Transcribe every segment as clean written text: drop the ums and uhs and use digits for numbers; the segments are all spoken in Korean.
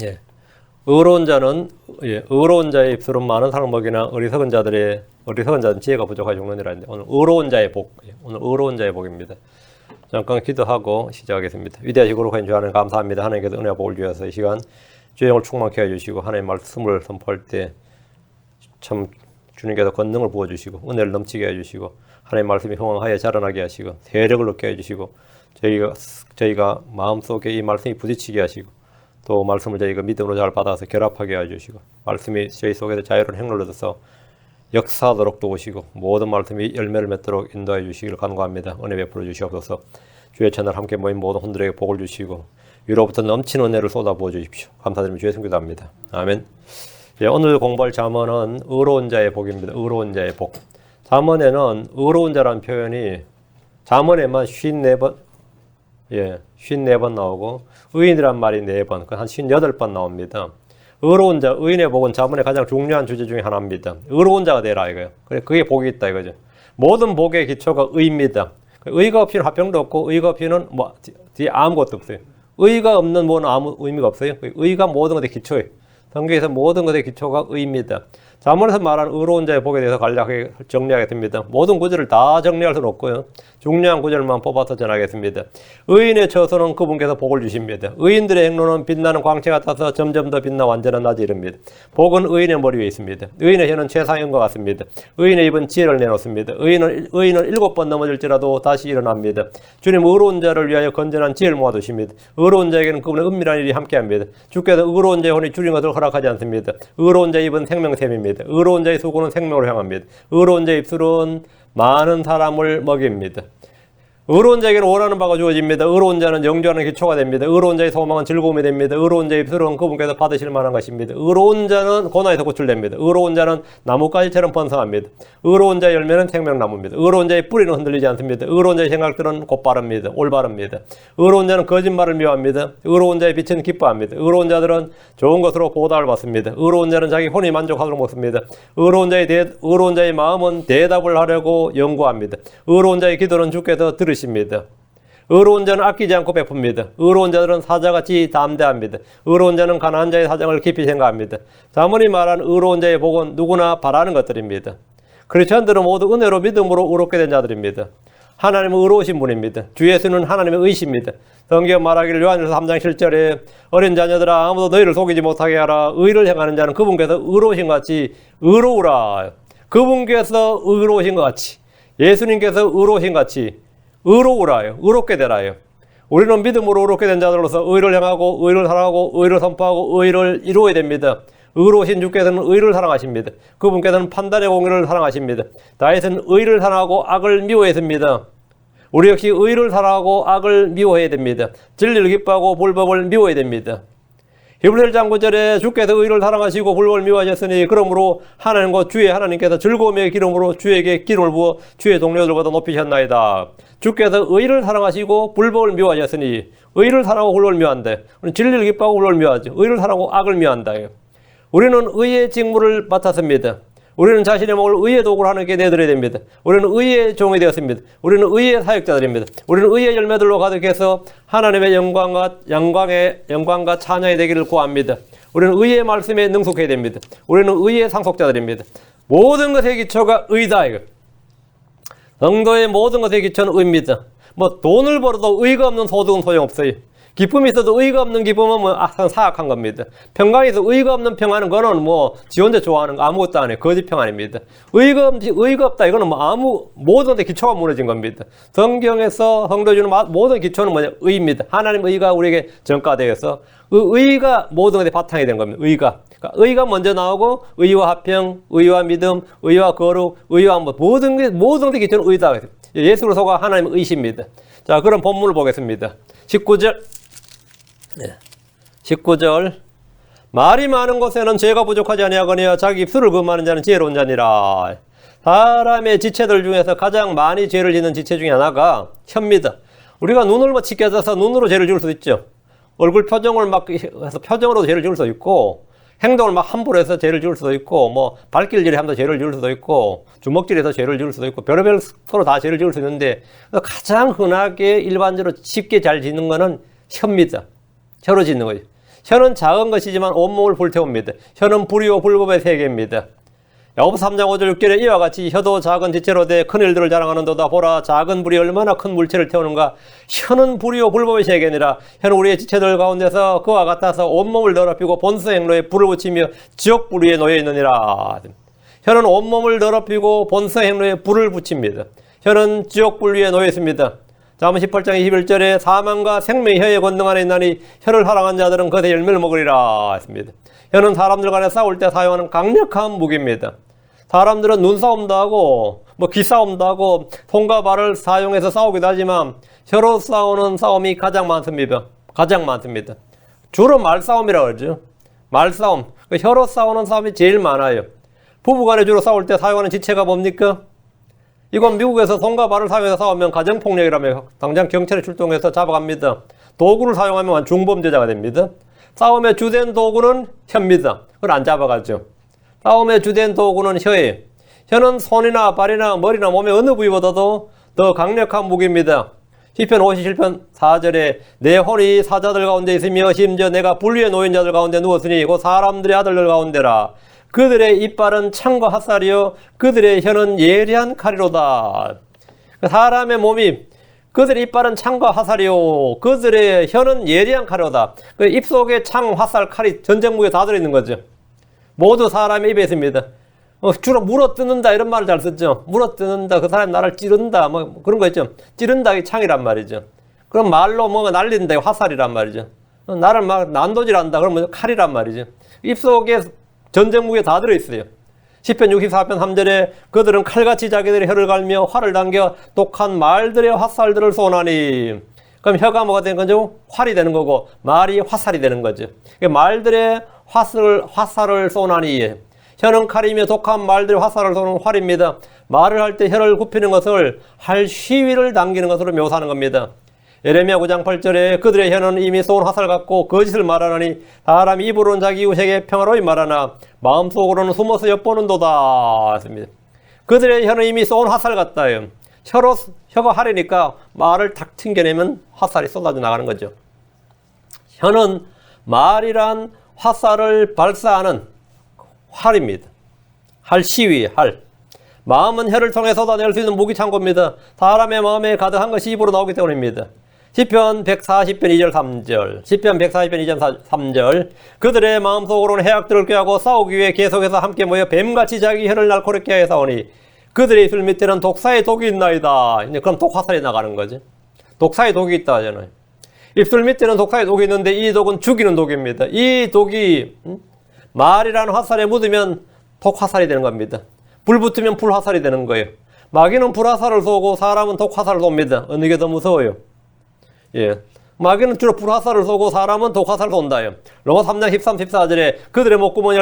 예. 의로운 자는 의로운 자의 입술은 많은 사람을 먹이나 어리석은 자는 지혜가 부족하여 죽느니라. 오늘 의로운 자의 복, 오늘 의로운 자의 복입니다. 잠깐 기도하고 시작하겠습니다. 위대하시고 거룩하신 주 하나님 감사합니다. 하나님께서 은혜와 복을 주셔서 이 시간 주의 영을 충만케 해주시고 하나님의 말씀을 선포할 때 참 주님께서 권능을 부어주시고 은혜를 넘치게 해주시고 하나님의 말씀이 흥왕하여 자라나게 하시고 세력을 얻게 해주시고 저희가 마음속에 이 말씀이 부딪히게 하시고 또 말씀을 저희가 믿음으로 잘 받아서 결합하게 해주시고 말씀이 저희 속에서 자유로운 행로를 얻어서 역사하도록 도우시고 모든 말씀이 열매를 맺도록 인도해 주시기를 간구합니다. 은혜 베풀어 주시옵소서. 주의 채널 함께 모인 모든 혼들에게 복을 주시고 위로부터 넘치는 은혜를 쏟아 부어 주십시오. 감사드리며 주의 성기도 합니다. 아멘. 오늘 공부할 잠언은 의로운 자의 복입니다. 의로운 자의 복. 잠언에는 의로운 자라는 표현이 잠언에만 54번 54번 나오고 의인이란 말이 4번, 한 58번 나옵니다. 의로운 자, 의인의 복은 잠언의 가장 중요한 주제 중에 하나입니다. 의로운 자가 되라 이거예요. 그게 복이 있다 이거죠. 모든 복의 기초가 의입니다. 의가 없이는 화평도 없고 의가 없이는 뒤에 아무것도 없어요. 의가 없는 뭐는 아무 의미가 없어요. 의가 모든 것의 기초예요. 성경에서 모든 것의 기초가 의입니다. 잠언에서 말하는 의로운 자의 복에 대해서 간략하게 정리하겠습니다. 모든 구절을 다 정리할 수는 없고요. 중요한 구절만 뽑아서 전하겠습니다. 의인의 처소는 그분께서 복을 주십니다. 의인들의 행로는 빛나는 광채 같아서 점점 더 빛나 완전한 낮에 이릅니다. 복은 의인의 머리 위에 있습니다. 의인의 혀는 최상형과 같습니다. 의인의 입은 지혜를 내놓습니다. 의인은 7번 넘어질지라도 다시 일어납니다. 주님 의로운 자를 위하여 건전한 지혜를 모아두십니다. 의로운 자에게는 그분의 은밀한 일이 함께합니다. 주께서 의로운 자의 혼이 줄인 것을 허락하지 않습니다. 의로운 자의 입은 생명샘입니다. 의로운 자의 수고는 생명으로 향합니다. 의로운 자의 입술은 많은 사람을 먹입니다. 의로운 자에게는 원하는 바가 주어집니다. 의로운 자는 영주하는 기초가 됩니다. 의로운 자의 소망은 즐거움이 됩니다. 의로운 자의 입술은 그분께서 받으실 만한 것입니다. 의로운 자는 고난에서 구출됩니다. 의로운 자는 나뭇가지처럼 번성합니다. 의로운 자의 열매는 생명나무입니다. 의로운 자의 뿌리는 흔들리지 않습니다. 의로운 자의 생각들은 곧바릅니다. 올바릅니다. 의로운 자는 거짓말을 미워합니다. 의로운 자의 빛은 기뻐합니다. 의로운 자들은 좋은 것으로 보답을 받습니다. 의로운 자는 자기 혼이 만족하도록 먹습니다. 의로운 자의 마음은 대답을 하려고 연구합니다. 의로운 자의 기도는 주께서 들으십니다. 의로운 자는 아끼지 않고 베풉니다. 의로운 자들은 사자같이 담대합니다. 의로운 자는 가난한 자의 사정을 깊이 생각합니다. 잠언이 말한 의로운 자의 복은 누구나 바라는 것들입니다. 크리스천들은 모두 은혜로 믿음으로 의롭게 된 자들입니다. 하나님은 의로우신 분입니다. 주 예수는 하나님의 의십니다. 성경 말하기를 요한일서 3장 7절에 어린 자녀들아 아무도 너희를 속이지 못하게 하라. 의를 행하는 자는 그분께서 의로우신 것 같이 의로우라. 그분께서 의로우신 것 같이 예수님께서 의로우신 것 같이 의로우라요. 의롭게 되라요. 우리는 믿음으로 의롭게 된 자들로서 의를 행하고 의를 사랑하고 의를 선포하고 의를 이루어야 됩니다. 의로우신 주께서는 의를 사랑하십니다. 그분께서는 판단의 공의를 사랑하십니다. 다윗은 의를 사랑하고 악을 미워했습니다. 우리 역시 의를 사랑하고 악을 미워해야 됩니다. 진리를 기뻐하고 불법을 미워해야 됩니다. 히브리서 1장 9절에 주께서 의를 사랑하시고 불법을 미워하셨으니 그러므로 하나님과 주의 하나님께서 즐거움의 기름으로 주에게 기름을 부어 주의 동료들보다 높이셨나이다. 주께서 의를 사랑하시고 불법을 미워하셨으니 의를 사랑하고 불법을 미워한대. 우리는 진리를 기뻐하고 불법을 미워하죠. 의를 사랑하고 악을 미워한다. 우리는 의의 직무를 맡았습니다. 우리는 자신의 몸을 의의 도구로 하나님께 내드려야 됩니다. 우리는 의의 종이 되었습니다. 우리는 의의 사역자들입니다. 우리는 의의 열매들로 가득해서 하나님의 영광과 찬양이 되기를 구합니다. 우리는 의의 말씀에 능숙해야 됩니다. 우리는 의의 상속자들입니다. 모든 것의 기초가 의다. 이거. 성도의 모든 것의 기초는 의입니다. 돈을 벌어도 의가 없는 소득은 소용없어요. 기쁨이 있어도 의가 없는 기쁨은 사악한 겁니다. 평강이 있어 의가 없는 평안은 그거는 지 혼자 좋아하는 거 아무것도 안 해. 거짓 평안입니다. 의가 없다. 이거는 모든 데 기초가 무너진 겁니다. 성경에서 성도 주는 모든 기초는 의입니다. 하나님 의가 우리에게 전가되어서 의가 모든 것의 바탕이 된 겁니다. 그러니까 의가 먼저 나오고 의와 화평, 의와 믿음, 의와 거룩, 의와 모든 것의 기초는 의다. 예수로 속아 하나님의 의십니다. 자, 그럼 본문을 보겠습니다. 19절 말이 많은 곳에는 죄가 부족하지 아니하거니와 자기 입술을 금하는 자는 지혜로운 자니라. 사람의 지체들 중에서 가장 많이 죄를 짓는 지체 중에 하나가 혀입니다. 우리가 눈을 치켜져서 눈으로 죄를 지을 수 있죠. 얼굴 표정을 해서 표정으로 죄를 지을 수 있고 행동을 함부로 해서 죄를 지을 수도 있고 발길질을 하면서 죄를 지을 수도 있고 주먹질해서 죄를 지을 수도 있고 별의별 서로 다 죄를 지을 수 있는데 가장 흔하게 일반적으로 쉽게 잘 짓는 거는 혀입니다. 혀로 짓는 거죠. 혀는 작은 것이지만 온몸을 불태웁니다. 혀는 불의요 불법의 세계입니다. 야고보서 3장 5절 6절에 이와 같이 혀도 작은 지체로 돼 큰 일들을 자랑하는도다. 보라 작은 불이 얼마나 큰 물체를 태우는가. 혀는 불의요 불법의 세계니라. 혀는 우리의 지체들 가운데서 그와 같아서 온몸을 더럽히고 본성 행로에 불을 붙이며 지옥 불 위에 놓여 있느니라. 혀는 온몸을 더럽히고 본성 행로에 불을 붙입니다. 혀는 지옥 불 위에 놓여 있습니다. 잠언 18장 21절에 사망과 생명이 혀의 권능 안에 있나니 혀를 사랑한 자들은 그것의 열매를 먹으리라 했습니다. 혀는 사람들 간에 싸울 때 사용하는 강력한 무기입니다. 사람들은 눈싸움도 하고 귀싸움도 하고 손과 발을 사용해서 싸우기도 하지만 혀로 싸우는 싸움이 가장 많습니다. 주로 말싸움이라고 그러죠. 말싸움. 혀로 싸우는 싸움이 제일 많아요. 부부간에 주로 싸울 때 사용하는 지체가 뭡니까? 이건 미국에서 손과 발을 사용해서 싸우면 가정폭력이라며 당장 경찰에 출동해서 잡아갑니다. 도구를 사용하면 중범죄자가 됩니다. 싸움의 주된 도구는 혀입니다. 그걸 안 잡아가죠. 싸움의 주된 도구는 혀예요. 혀는 손이나 발이나 머리나 몸의 어느 부위보다도 더 강력한 무기입니다. 시편 57편 4절에 내 혼이 사자들 가운데 있으며 심지어 내가 불위에 놓인 자들 가운데 누웠으니 곧 사람들의 아들들 가운데라. 그들의 이빨은 창과 핫살이요 그들의 혀는 예리한 칼이로다. 사람의 몸이 그들의 이빨은 창과 화살이요 그들의 혀는 예리한 칼이로다. 그 입속에 창, 화살, 칼이 전쟁무기에 다 들어있는 거죠. 모두 사람의 입에 있습니다. 주로 물어뜯는다 이런 말을 잘 쓰죠. 물어뜯는다, 그 사람이 나를 찌른다 뭐 그런 거 있죠. 찌른다 이 창이란 말이죠. 그럼 말로 뭔가 날린다 이 화살이란 말이죠. 나를 막 난도질한다 그러면 칼이란 말이죠. 입속에 전쟁무기에 다 들어있어요. 시편 64편 3절에 그들은 칼같이 자기들의 혀를 갈며 활을 당겨 독한 말들의 화살들을 쏘나니. 그럼 혀가 뭐가 되는 거죠? 활이 되는 거고 말이 화살이 되는 거죠. 말들의 화살을 쏘나니. 혀는 칼이며 독한 말들의 화살을 쏘는 활입니다. 말을 할 때 혀를 굽히는 것을 할 시위를 당기는 것으로 묘사하는 겁니다. 예레미야 9장 8절에 그들의 혀는 이미 쏜 화살 같고 거짓을 말하나니 사람이 입으로는 자기 이웃에게 평화로이 말하나 마음속으로는 숨어서 엿보는도다 했습니다. 그들의 혀는 이미 쏜 화살 같다요. 혀가 활이니까 말을 탁 튕겨내면 화살이 쏟아져 나가는 거죠. 혀는 말이란 화살을 발사하는 활입니다. 할 시위, 할. 마음은 혀를 통해 쏟아낼 수 있는 무기창고입니다. 사람의 마음에 가득한 것이 입으로 나오기 때문입니다. 시편 140편 2절 3절 시편 140편 2절 3절 그들의 마음속으로는 해악들을 꾀하고 싸우기 위해 계속해서 함께 모여 뱀같이 자기 혀를 날카롭게 하여 싸우니 그들의 입술 밑에는 독사의 독이 있나이다. 이제 그럼 독화살이 나가는 거지. 독사의 독이 있다 하잖아요. 입술 밑에는 독사의 독이 있는데 이 독은 죽이는 독입니다. 이 독이 말이라는 화살에 묻으면 독화살이 되는 겁니다. 불 붙으면 불화살이 되는 거예요. 마귀는 불화살을 쏘고 사람은 독화살을 쏩니다. 어느 게 더 무서워요? 예. 마귀는 주로 불화살을 쏘고 사람은 독화살을 쏜다요. 로마 3장 13, 14절에 그들의 목구멍은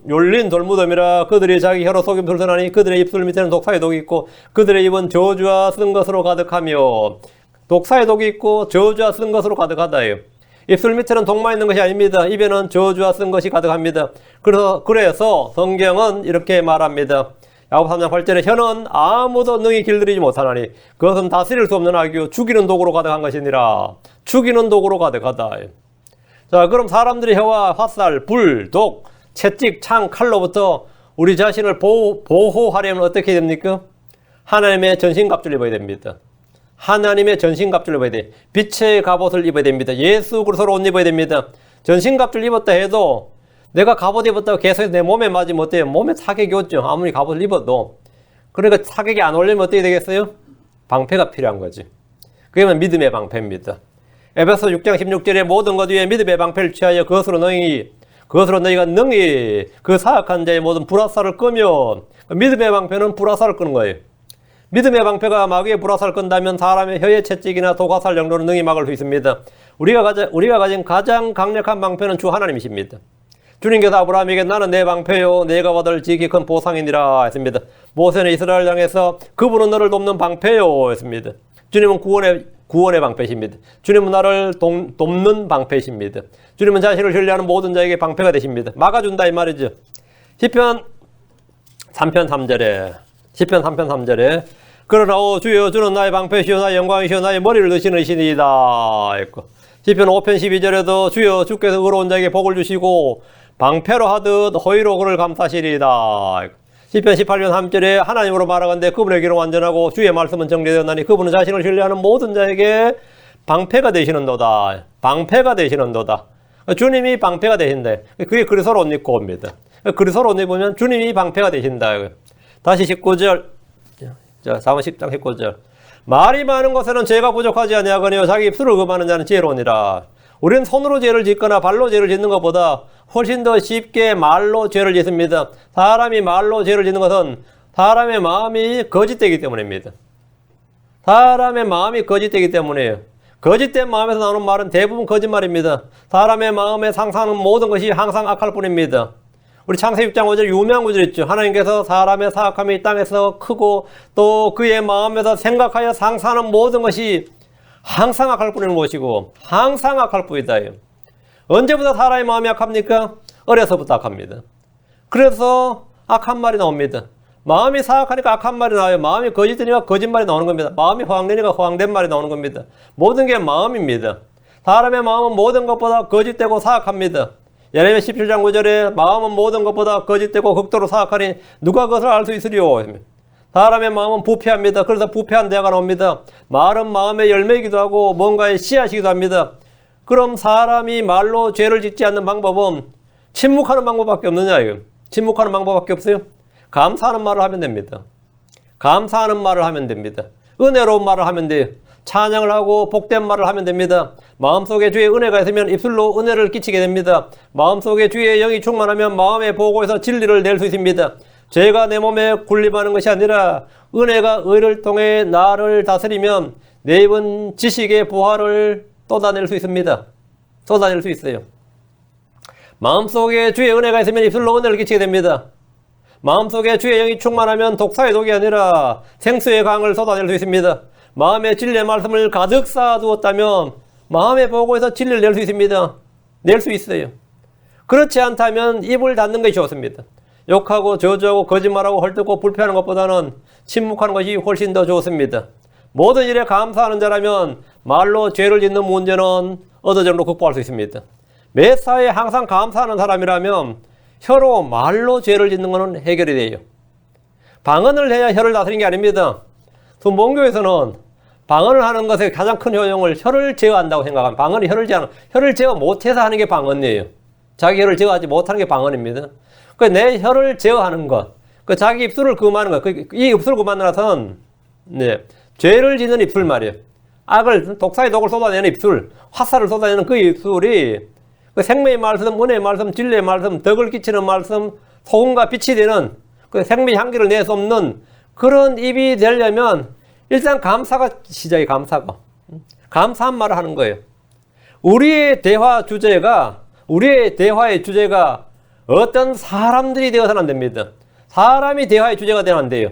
열린 돌무덤이라. 그들이 자기 혀로 속임수를 전하니 그들의 입술 밑에는 독사의 독이 있고 그들의 입은 저주와 쓴 것으로 가득하며. 독사의 독이 있고 저주와 쓴 것으로 가득하다요. 입술 밑에는 독만 있는 것이 아닙니다. 입에는 저주와 쓴 것이 가득합니다. 그래서 성경은 이렇게 말합니다. 야고보 3장 8절에 혀는 아무도 능히 길들이지 못하나니 그것은 다스릴 수 없는 악이요 죽이는 독으로 가득한 것이니라. 죽이는 독으로 가득하다. 자, 그럼 사람들의 혀와 화살, 불, 독, 채찍, 창, 칼로부터 우리 자신을 보호하려면 어떻게 됩니까? 하나님의 전신갑주를 입어야 됩니다. 하나님의 전신갑주를 입어야 돼. 빛의 갑옷을 입어야 됩니다. 예수 그리스도로 옷 입어야 됩니다. 전신갑주를 입었다 해도 내가 갑옷 입었다고 계속 내 몸에 맞으면 어때요? 몸에 타격이 오죠. 아무리 갑옷을 입어도. 그러니까 타격이 안 올리면 어떻게 되겠어요? 방패가 필요한 거지. 그게 믿음의 방패입니다. 에베소 6장 16절에 모든 것 위에 믿음의 방패를 취하여 그것으로 너희가 능히 그 사악한 자의 모든 불화살을 끄면. 믿음의 방패는 불화살을 끄는 거예요. 믿음의 방패가 마귀의 불화살을 끈다면 사람의 혀의 채찍이나 독화살 정도는 능히 막을 수 있습니다. 우리가 가진 가장 강력한 방패는 주 하나님이십니다. 주님께서 아브라함에게 나는 내 방패요 내가 받을 지극히 큰 보상이니라 했습니다. 모세는 이스라엘 향해서 그분은 너를 돕는 방패요 했습니다. 주님은 구원의 방패십니다. 주님은 나를 돕는 방패십니다. 주님은 자신을 신뢰하는 모든 자에게 방패가 되십니다. 막아준다 이 말이죠. 시편 3편 3절에 그러나 오 주여 주는 나의 방패시오 나의 영광이시오 나의 머리를 드시는 이시니이다 했고 시편 5편 12절에도 주여 주께서 의로운 자에게 복을 주시고 방패로 하듯 호의로 그를 감싸시리이다. 시편 18편 3절에 하나님으로 말하건대 그분의 길은 완전하고 주의 말씀은 정리되었나니 그분은 자신을 신뢰하는 모든 자에게 방패가 되시는도다. 방패가 되시는도다. 주님이 방패가 되신대. 그게 그리스도로 옷 입고 옵니다. 그리스도로 옷 입으면 주님이 방패가 되신다. 다시 19절. 자, 4번 10장 19절. 말이 많은 것에는 죄가 부족하지 아니하거니와 자기 입술을 금하는 자는 지혜로우니라. 우리는 손으로 죄를 짓거나 발로 죄를 짓는 것보다 훨씬 더 쉽게 말로 죄를 짓습니다. 사람이 말로 죄를 짓는 것은 사람의 마음이 거짓되기 때문입니다. 사람의 마음이 거짓되기 때문이에요. 거짓된 마음에서 나오는 말은 대부분 거짓말입니다. 사람의 마음에 상상하는 모든 것이 항상 악할 뿐입니다. 우리 창세기 6장 5절 유명한 구절 있죠. 하나님께서 사람의 사악함이 땅에서 크고 또 그의 마음에서 생각하여 상상하는 모든 것이 항상 악할 뿐인 것이고 항상 악할 뿐이다. 언제부터 사람의 마음이 악합니까? 어려서부터 악합니다. 그래서 악한 말이 나옵니다. 마음이 사악하니까 악한 말이 나와요. 마음이 거짓되니까 거짓말이 나오는 겁니다. 마음이 허황되니까 허황된 말이 나오는 겁니다. 모든 게 마음입니다. 사람의 마음은 모든 것보다 거짓되고 사악합니다. 예레미야 17장 9절에 마음은 모든 것보다 거짓되고 극도로 사악하니 누가 그것을 알 수 있으리요. 사람의 마음은 부패합니다. 그래서 부패한 대화가 나옵니다. 말은 마음의 열매이기도 하고 뭔가의 씨앗이기도 합니다. 그럼 사람이 말로 죄를 짓지 않는 방법은 침묵하는 방법밖에 없느냐. 침묵하는 방법밖에 없어요. 감사하는 말을 하면 됩니다. 감사하는 말을 하면 됩니다. 은혜로운 말을 하면 돼요. 찬양을 하고 복된 말을 하면 됩니다. 마음속에 주의 은혜가 있으면 입술로 은혜를 끼치게 됩니다. 마음속에 주의 영이 충만하면 마음의 보고에서 진리를 낼 수 있습니다. 죄가 내 몸에 군림하는 것이 아니라 은혜가 의를 통해 나를 다스리면 내 입은 지식의 부활을 쏟아낼 수 있습니다. 쏟아낼 수 있어요. 마음속에 주의 은혜가 있으면 입술로 은혜를 끼치게 됩니다. 마음속에 주의 영이 충만하면 독사의 독이 아니라 생수의 강을 쏟아낼 수 있습니다. 마음에 진리의 말씀을 가득 쌓아두었다면 마음의 보고에서 진리를 낼 수 있습니다. 낼 수 있어요. 그렇지 않다면 입을 닫는 것이 좋습니다. 욕하고 저주하고 거짓말하고 헐뜯고 불평하는 것보다는 침묵하는 것이 훨씬 더 좋습니다. 모든 일에 감사하는 자라면 말로 죄를 짓는 문제는 어느 정도 극복할 수 있습니다. 매사에 항상 감사하는 사람이라면 혀로 말로 죄를 짓는 것은 해결이 돼요. 방언을 해야 혀를 다스리는 게 아닙니다. 순봉교에서는 방언을 하는 것의 가장 큰 효용을 혀를 제어한다고 생각합니다. 방언이 혀를 제어 못해서 하는 게 방언이에요. 자기 혀를 제어하지 못하는 게 방언입니다. 내 혀를 제어하는 것, 자기 입술을 금하는 것, 이 입술을 금하는 것은 죄를 짓는 입술 말이에요. 악을, 독사의 독을 쏟아내는 입술, 화살을 쏟아내는 그 입술이 생명의 말씀, 은혜의 말씀, 진리의 말씀, 덕을 끼치는 말씀, 소금과 빛이 되는 생명의 향기를 낼 수 없는 그런 입이 되려면 일단 감사가 시작이 감사가. 감사한 말을 하는 거예요. 우리의 대화의 주제가 어떤 사람들이 되어서는 안 됩니다. 사람이 대화의 주제가 되면 안 돼요.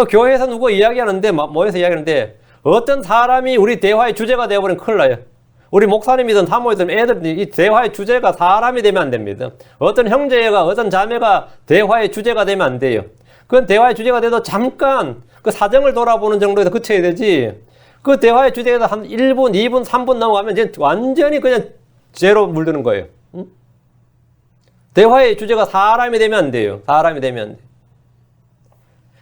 교회에서 누구 이야기하는데, 모여서 이야기하는데, 어떤 사람이 우리 대화의 주제가 되어버리면 큰일 나요. 우리 목사님이든 사모이든 애들이 이 대화의 주제가 사람이 되면 안 됩니다. 어떤 형제가, 어떤 자매가 대화의 주제가 되면 안 돼요. 그건 대화의 주제가 돼도 잠깐 그 사정을 돌아보는 정도에서 그쳐야 되지. 그 대화의 주제에서 한 1분, 2분, 3분 넘어가면 이제 완전히 그냥 죄로 물드는 거예요. 응? 대화의 주제가 사람이 되면 안 돼요. 사람이 되면 안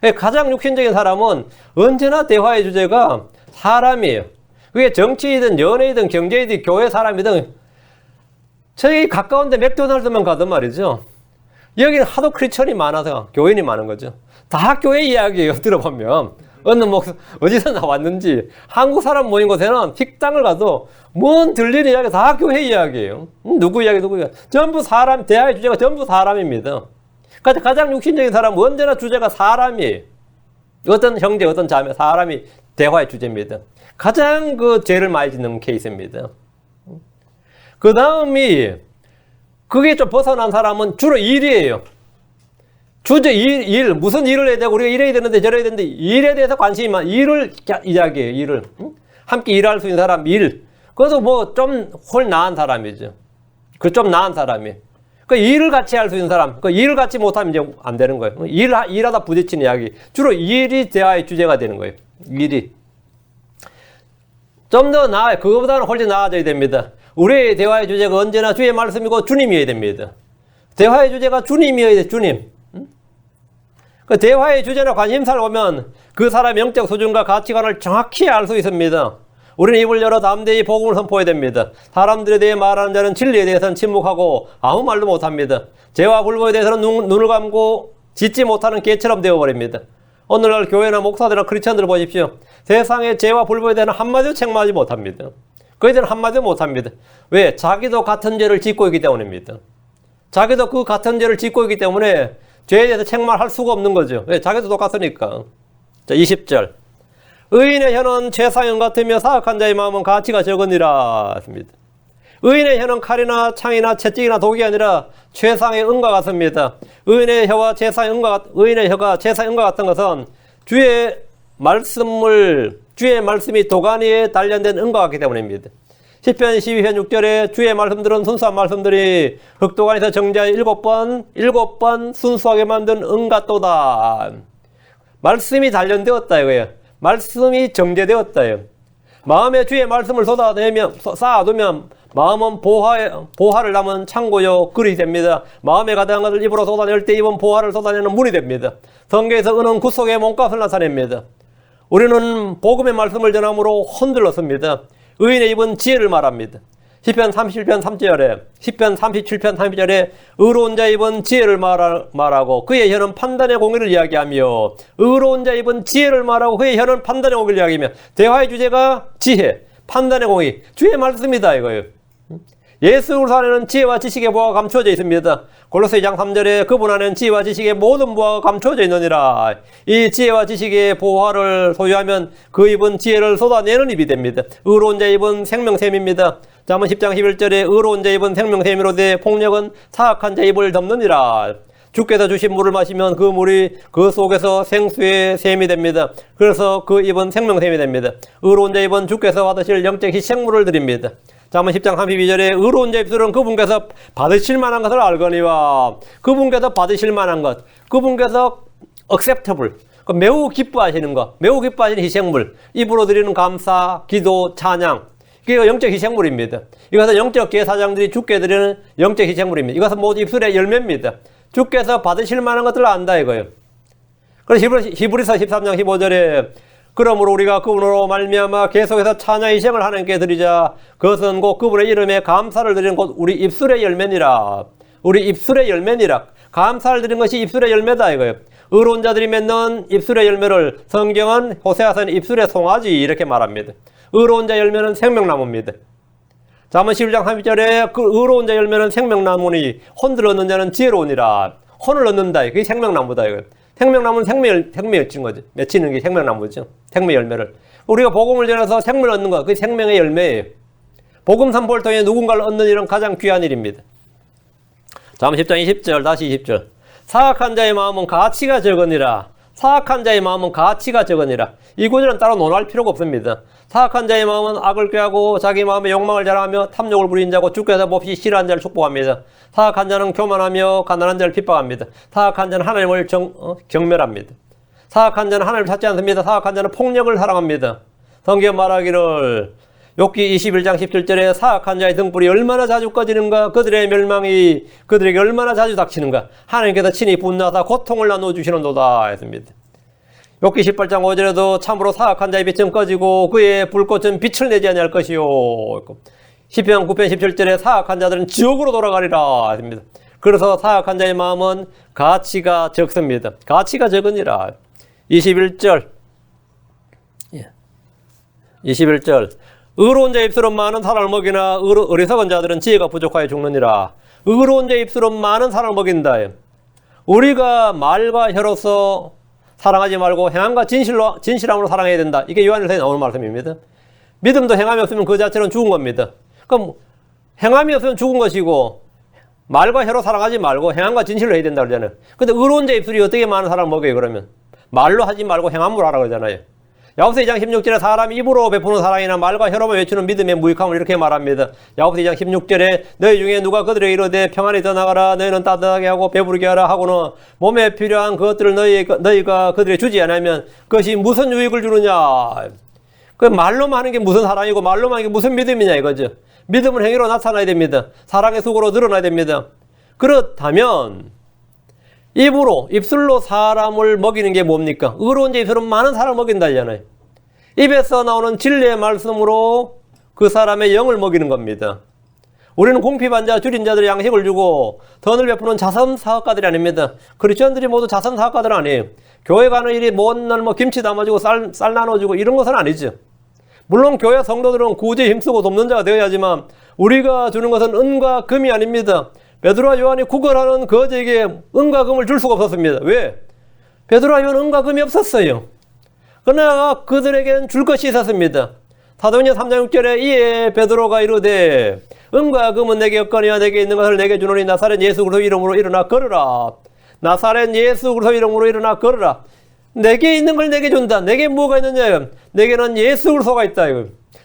돼요. 가장 육신적인 사람은 언제나 대화의 주제가 사람이에요. 그게 정치이든 연예이든 경제이든 교회 사람이든 저희 가까운데 맥도날드만 가든 말이죠. 여기는 하도 크리스천이 많아서 교인이 많은 거죠. 다 교회 이야기예요. 들어보면 어느 어디서 나왔는지 한국 사람 모인 곳에는 식당을 가도 뭔 들리는 이야기 다 교회 이야기예요. 누구 이야기 전부 사람, 대화의 주제가 전부 사람입니다. 그러니까 가장 육신적인 사람은 언제나 주제가 사람이에요. 어떤 형제, 어떤 자매, 사람이 대화의 주제입니다. 가장 그 죄를 많이 짓는 케이스입니다. 그 다음이 그게 좀 벗어난 사람은 주로 일이에요. 주제 일, 무슨 일을 해야 되고 우리가 이래야 되는데 저래야 되는데 일에 대해서 관심이 많아. 일을 이야기해요. 일을. 함께 일할 수 있는 사람 일. 그것도 뭐 좀 훨 나은 사람이죠. 그 좀 나은 사람이. 그 일을 같이 할 수 있는 사람. 그 일을 같이 못하면 이제 안 되는 거예요. 일하다 부딪히는 이야기. 주로 일이 대화의 주제가 되는 거예요. 일이. 좀 더 나아요. 그거보다는 훨씬 나아져야 됩니다. 우리의 대화의 주제가 언제나 주의 말씀이고 주님이어야 됩니다. 대화의 주제가 주님이어야 돼, 주님. 그 대화의 주제나 관심사를 보면 그 사람의 영적 수준과 가치관을 정확히 알 수 있습니다. 우리는 입을 열어 담대히 복음을 선포해야 됩니다. 사람들에 대해 말하는 자는 진리에 대해서는 침묵하고 아무 말도 못합니다. 죄와 불법에 대해서는 눈을 감고 짓지 못하는 개처럼 되어버립니다. 오늘날 교회나 목사들이나 크리스천들을 보십시오. 세상의 죄와 불법에 대해서는 한마디도 책망하지 못합니다. 그에 대해서는 한마디도 못합니다. 왜? 자기도 같은 죄를 짓고 있기 때문입니다. 자기도 그 같은 죄를 짓고 있기 때문에 죄에 대해서 책망할 수가 없는 거죠. 왜? 자기도 똑같으니까. 자, 20절. 의인의 혀는 최상형 같으며 사악한 자의 마음은 가치가 적으니라 했습니다. 의인의 혀는 칼이나 창이나 채찍이나 독이 아니라 최상의 은과 같습니다. 의인의 혀가 최상의 은과 같은 것은 주의 말씀이 도가니에 단련된 은과 같기 때문입니다. 시편 12편 6절에 주의 말씀들은 순수한 말씀들이 흑도가니에서 정자에 7번 순수하게 만든 은 같도다. 말씀이 단련되었다 이거예요. 말씀이 정제되었다요. 마음에 주의 말씀을 쌓아두면 마음은 보화를 담은 창고요 그릇이 됩니다. 마음에 가득한 것을 입으로 쏟아낼 때 입은 보화를 쏟아내는 문이 됩니다. 성경에서 은은 굿속의 몸값을 나타냅니다. 우리는 복음의 말씀을 전함으로 흔들었습니다. 의인의 입은 지혜를 말합니다. 시편 37편 3절에 의로운 자의 입은 지혜를 말하고 그의 혀는 판단의 공의를 이야기하며 의로운 자의 입은 지혜를 말하고 그의 혀는 판단의 공의를 이야기하며 대화의 주제가 지혜, 판단의 공의, 주의 말씀이다 이거예요. 예수 그리스도 안에는 지혜와 지식의 보화가 감추어져 있습니다. 골로새 2장 3절에 그분 안에는 지혜와 지식의 모든 보화가 감추어져 있느니라. 이 지혜와 지식의 보화를 소유하면 그 입은 지혜를 쏟아내는 입이 됩니다. 의로운 자의 입은 생명샘입니다. 잠언 10장 11절에 의로운 자의 입은 생명샘이로되 폭력은 사악한 자의 입을 덮느니라. 주께서 주신 물을 마시면 그 물이 그 속에서 생수의 샘이 됩니다. 그래서 그 입은 생명샘이 됩니다. 의로운 자의 입은 주께서 받으실 영적 희생물을 드립니다. 잠언 10장 32절에 의로운 자의 입술은 그분께서 받으실 만한 것을 알거니와 그분께서 받으실 만한 것, 그분께서 acceptable, 매우 기뻐하시는 것, 매우 기뻐하시는 희생물, 입으로 드리는 감사, 기도, 찬양, 이게 영적 희생물입니다. 이것은 영적 제사장들이 주께 드리는 영적 희생물입니다. 이것은 모두 입술의 열매입니다. 주께서 받으실 만한 것들을 안다 이거예요. 그래서 히브리서 13장 15절에 그러므로 우리가 그분으로 말미암아 계속해서 찬양 희생을 하나님께 드리자. 그것은 곧 그분의 이름에 감사를 드리는 곧 우리 입술의 열매니라. 우리 입술의 열매니라. 감사를 드리는 것이 입술의 열매다 이거예요. 의로운 자들이 맺는 입술의 열매를 성경은 호세아서는 입술의 송아지 이렇게 말합니다. 의로운 자 열매는 생명나무입니다. 잠언 11장 30절에 그 의로운 자 열매는 생명나무니 혼을 얻는 자는 지혜로우니라. 혼을 얻는다. 그게 생명나무다 이거예요. 생명나무는 생명을 친 거죠. 맺히는 게 생명나무죠. 생명 열매를. 우리가 복음을 전해서 생명을 얻는 거, 그게 생명의 열매예요. 복음 선포를 통해 누군가를 얻는 일은 가장 귀한 일입니다. 잠언 10장 20절, 다시 20절. 사악한 자의 마음은 가치가 적으니라. 사악한 자의 마음은 가치가 적으니라. 이 구절은 따로 논할 필요가 없습니다. 사악한 자의 마음은 악을 꾀하고 자기 마음의 욕망을 자랑하며 탐욕을 부린 자고 주께서 몹시 싫어하는 자를 축복합니다. 사악한 자는 교만하며 가난한 자를 핍박합니다. 사악한 자는 하나님을 경멸합니다. 사악한 자는 하나님을 찾지 않습니다. 사악한 자는 폭력을 사랑합니다. 성경 말하기를 욥기 21장 17절에 사악한 자의 등불이 얼마나 자주 꺼지는가, 그들의 멸망이 그들에게 얼마나 자주 닥치는가, 하나님께서 친히 분노하사 고통을 나누어 주시는도다 했습니다. 욥기 18장 5절에도 참으로 사악한 자의 빛은 꺼지고 그의 불꽃은 빛을 내지 아니할 것이요. 시편 9편 17절에 사악한 자들은 지옥으로 돌아가리라 했습니다. 그래서 사악한 자의 마음은 가치가 적습니다. 가치가 적으니라. 21절 의로운 자의 입술은 많은 사람을 먹이나 어리석은 자들은 지혜가 부족하여 죽느니라. 의로운 자의 입술은 많은 사람을 먹인다. 우리가 말과 혀로서 사랑하지 말고 행함과 진실함으로 사랑해야 된다. 이게 요한일서에 나오는 말씀입니다. 믿음도 행함이 없으면 그 자체는 죽은 겁니다. 그럼 행함이 없으면 죽은 것이고 말과 혀로 사랑하지 말고 행함과 진실로 해야 된다 그러잖아요. 근데 의로운 자의 입술이 어떻게 많은 사람을 먹여요 그러면? 말로 하지 말고 행함으로 하라 그러잖아요. 야고보서 2장 16절에 사람이 입으로 베푸는 사랑이나 말과 혀로만 외치는 믿음의 무익함을 이렇게 말합니다. 야고보서 2장 16절에 너희 중에 누가 그들에게 이르되 평안히 떠나가라 너희는 따뜻하게 하고 배부르게 하라 하고는 몸에 필요한 것들을 너희가 그들에게 주지 않으면 그것이 무슨 유익을 주느냐. 그 말로만 하는 게 무슨 사랑이고 말로만 하는 게 무슨 믿음이냐 이거죠. 믿음은 행위로 나타나야 됩니다. 사랑의 속으로 드러나야 됩니다. 그렇다면 입술로 사람을 먹이는 게 뭡니까? 의로운 자 입술은 많은 사람을 먹인다잖아요. 입에서 나오는 진리의 말씀으로 그 사람의 영을 먹이는 겁니다. 우리는 공핍한 자, 줄인 자들의 양식을 주고 선을 베푸는 자선사업가들이 아닙니다. 크리스천들이 모두 자선사업가들 아니에요. 교회 가는 일이 맨날 김치 담아주고 쌀 나눠주고 이런 것은 아니죠. 물론 교회 성도들은 구제에 힘쓰고 돕는 자가 되어야지만 우리가 주는 것은 은과 금이 아닙니다. 베드로와 요한이 구걸하는 거지에게 은과 금을 줄 수가 없었습니다. 왜? 베드로와 요한은 은과 금이 없었어요. 그러나 그들에게는 줄 것이 있었습니다. 사도행전 3장 6절에 이에 베드로가 이르되 은과 금은 내게 없거니와 내게 있는 것을 내게 주노니 나사렛 예수 그리스도 이름으로 일어나 걸으라. 나사렛 예수 그리스도 이름으로 일어나 걸으라. 내게 있는 걸 내게 준다. 내게 뭐가 있느냐? 내게는 예수 그리스도가 있다.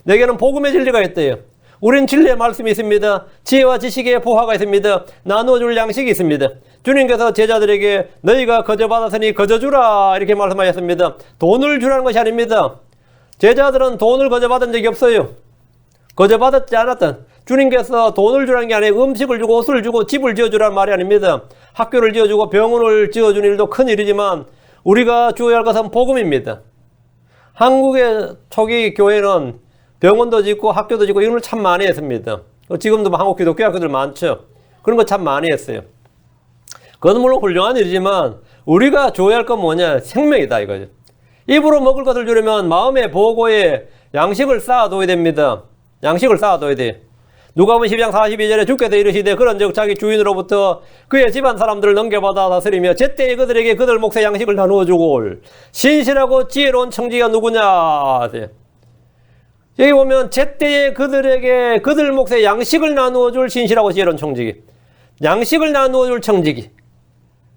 내게는 복음의 진리가 있대요. 우린 진리의 말씀이 있습니다. 지혜와 지식의 보화가 있습니다. 나누어줄 양식이 있습니다. 주님께서 제자들에게 너희가 거저 받았으니 거저 주라 이렇게 말씀하셨습니다. 돈을 주라는 것이 아닙니다. 제자들은 돈을 거저 받은 적이 없어요. 거저 받았지 않았던 주님께서 돈을 주라는 게 아니고 음식을 주고 옷을 주고 집을 지어주라는 말이 아닙니다. 학교를 지어주고 병원을 지어주는 일도 큰 일이지만 우리가 주어야 할 것은 복음입니다. 한국의 초기 교회는 병원도 짓고 학교도 짓고 이런 걸 참 많이 했습니다. 지금도 한국 기독교 학교들 많죠. 그런 거 참 많이 했어요. 그건 물론 훌륭한 일이지만 우리가 줘야 할 건 뭐냐? 생명이다 이거죠. 입으로 먹을 것을 주려면 마음의 보고에 양식을 쌓아둬야 됩니다. 양식을 쌓아둬야 돼. 누가복음 12장 42절에 주께서 이르시되 그런즉 자기 주인으로부터 그의 집안 사람들을 넘겨받아 다스리며 제때에 그들에게 그들 몫의 양식을 나누어 주고 신실하고 지혜로운 청지기가 누구냐. 여기 보면 제때에 그들에게 그들 몫의 양식을 나누어 줄 신실하고 지혜로운 청지기. 양식을 나누어 줄 청지기.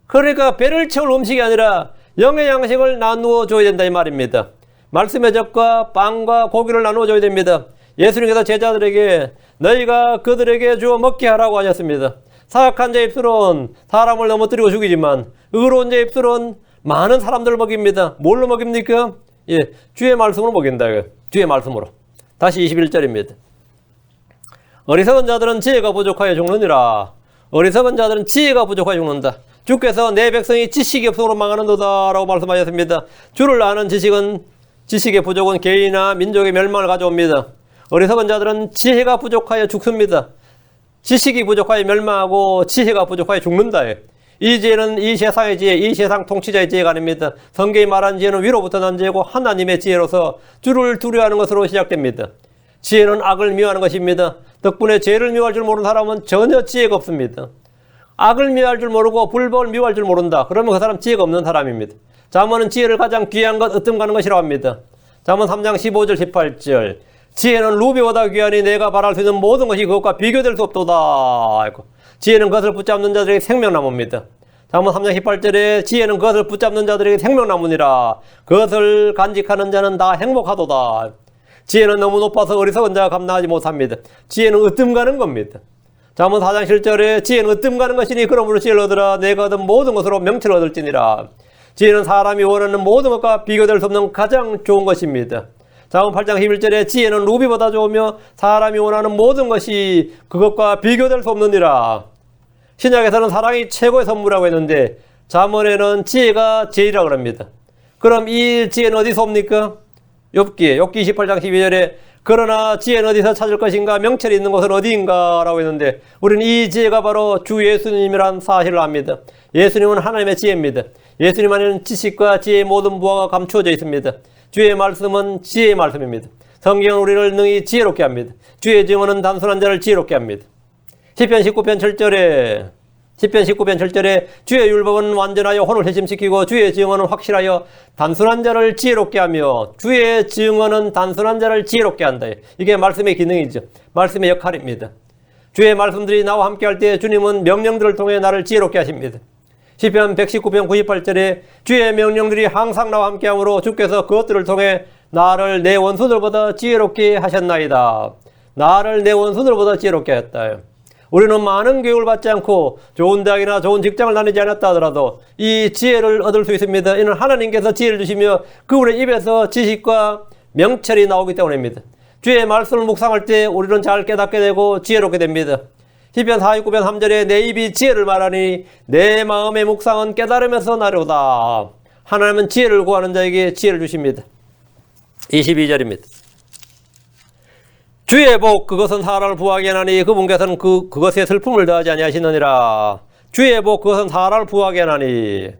그러니까 배를 채울 음식이 아니라 영의 양식을 나누어 줘야 된다 이 말입니다. 말씀의 젖과 빵과 고기를 나누어 줘야 됩니다. 예수님께서 제자들에게 너희가 그들에게 주어 먹게 하라고 하셨습니다. 사악한 자 입술은 사람을 넘어뜨리고 죽이지만 의로운 자 입술은 많은 사람들을 먹입니다. 뭘로 먹입니까? 주의 말씀으로 먹인다. 주의 말씀으로. 다시 21절입니다. 어리석은 자들은 지혜가 부족하여 죽느니라. 어리석은 자들은 지혜가 부족하여 죽는다. 주께서 내 백성이 지식이 없음으로 망하는도다 라고 말씀하셨습니다. 주를 아는 지식의 부족은 개인이나 민족의 멸망을 가져옵니다. 어리석은 자들은 지혜가 부족하여 죽습니다. 지식이 부족하여 멸망하고 지혜가 부족하여 죽는다. 이 지혜는 이 세상의 지혜, 이 세상 통치자의 지혜가 아닙니다. 성경이 말한 지혜는 위로부터 난 지혜고 하나님의 지혜로서 주를 두려워하는 것으로 시작됩니다. 지혜는 악을 미워하는 것입니다. 덕분에 죄를 미워할 줄 모르는 사람은 전혀 지혜가 없습니다. 악을 미워할 줄 모르고 불법을 미워할 줄 모른다. 그러면 그 사람 지혜가 없는 사람입니다. 잠언은 지혜를 가장 귀한 것 으뜸가는 것이라고 합니다. 잠언 3장 15절 18절 지혜는 루비보다 귀하니 내가 바랄 수 있는 모든 것이 그것과 비교될 수 없도다. 지혜는 그것을 붙잡는 자들에게 생명나무입니다. 잠언 3장 18절에 지혜는 그것을 붙잡는 자들에게 생명나무니라. 그것을 간직하는 자는 다 행복하도다. 지혜는 너무 높아서 어리석은 자가 감당하지 못합니다. 지혜는 으뜸가는 겁니다. 잠언 4장 7절에 지혜는 으뜸가는 것이니 그러므로 지혜를 얻으라. 내가 얻은 모든 것으로 명철을 얻을지니라. 지혜는 사람이 원하는 모든 것과 비교될 수 없는 가장 좋은 것입니다. 잠언 8장 11절에 지혜는 루비보다 좋으며 사람이 원하는 모든 것이 그것과 비교될 수 없느니라. 신약에서는 사랑이 최고의 선물이라고 했는데 잠언에는 지혜가 제일이라고 합니다. 그럼 이 지혜는 어디서 옵니까? 욥기 28장 12절에 그러나 지혜는 어디서 찾을 것인가? 명철이 있는 곳은 어디인가? 라고 했는데 우리는 이 지혜가 바로 주 예수님이란 사실을 압니다. 예수님은 하나님의 지혜입니다. 예수님 안에는 지식과 지혜의 모든 부하가 감추어져 있습니다. 주의 말씀은 지혜의 말씀입니다. 성경은 우리를 능히 지혜롭게 합니다. 주의 증언은 단순한 자를 지혜롭게 합니다. 시편 19편 7절에 주의 율법은 완전하여 혼을 회심시키고 주의 증언은 확실하여 단순한 자를 지혜롭게 하며 주의 증언은 단순한 자를 지혜롭게 한다. 이게 말씀의 기능이죠. 말씀의 역할입니다. 주의 말씀들이 나와 함께 할 때 주님은 명령들을 통해 나를 지혜롭게 하십니다. 시편 119편 98절에 주의 명령들이 항상 나와 함께 하므로 주께서 그것들을 통해 나를 내 원수들보다 지혜롭게 하셨나이다. 나를 내 원수들보다 지혜롭게 하였다. 우리는 많은 교육을 받지 않고 좋은 대학이나 좋은 직장을 다니지 않았다 하더라도 이 지혜를 얻을 수 있습니다. 이는 하나님께서 지혜를 주시며 그 우리 입에서 지식과 명철이 나오기 때문입니다. 주의 말씀을 묵상할 때 우리는 잘 깨닫게 되고 지혜롭게 됩니다. 시편 49편 3절에 내 입이 지혜를 말하니 내 마음의 묵상은 깨달으면서 나려오다. 하나님은 지혜를 구하는 자에게 지혜를 주십니다. 22절입니다. 주의 복 그것은 사람을 부하게 하나니 그분께서는 그것에 슬픔을 더하지 아니하시느니라. 주의 복 그것은 사람을 부하게 하나니.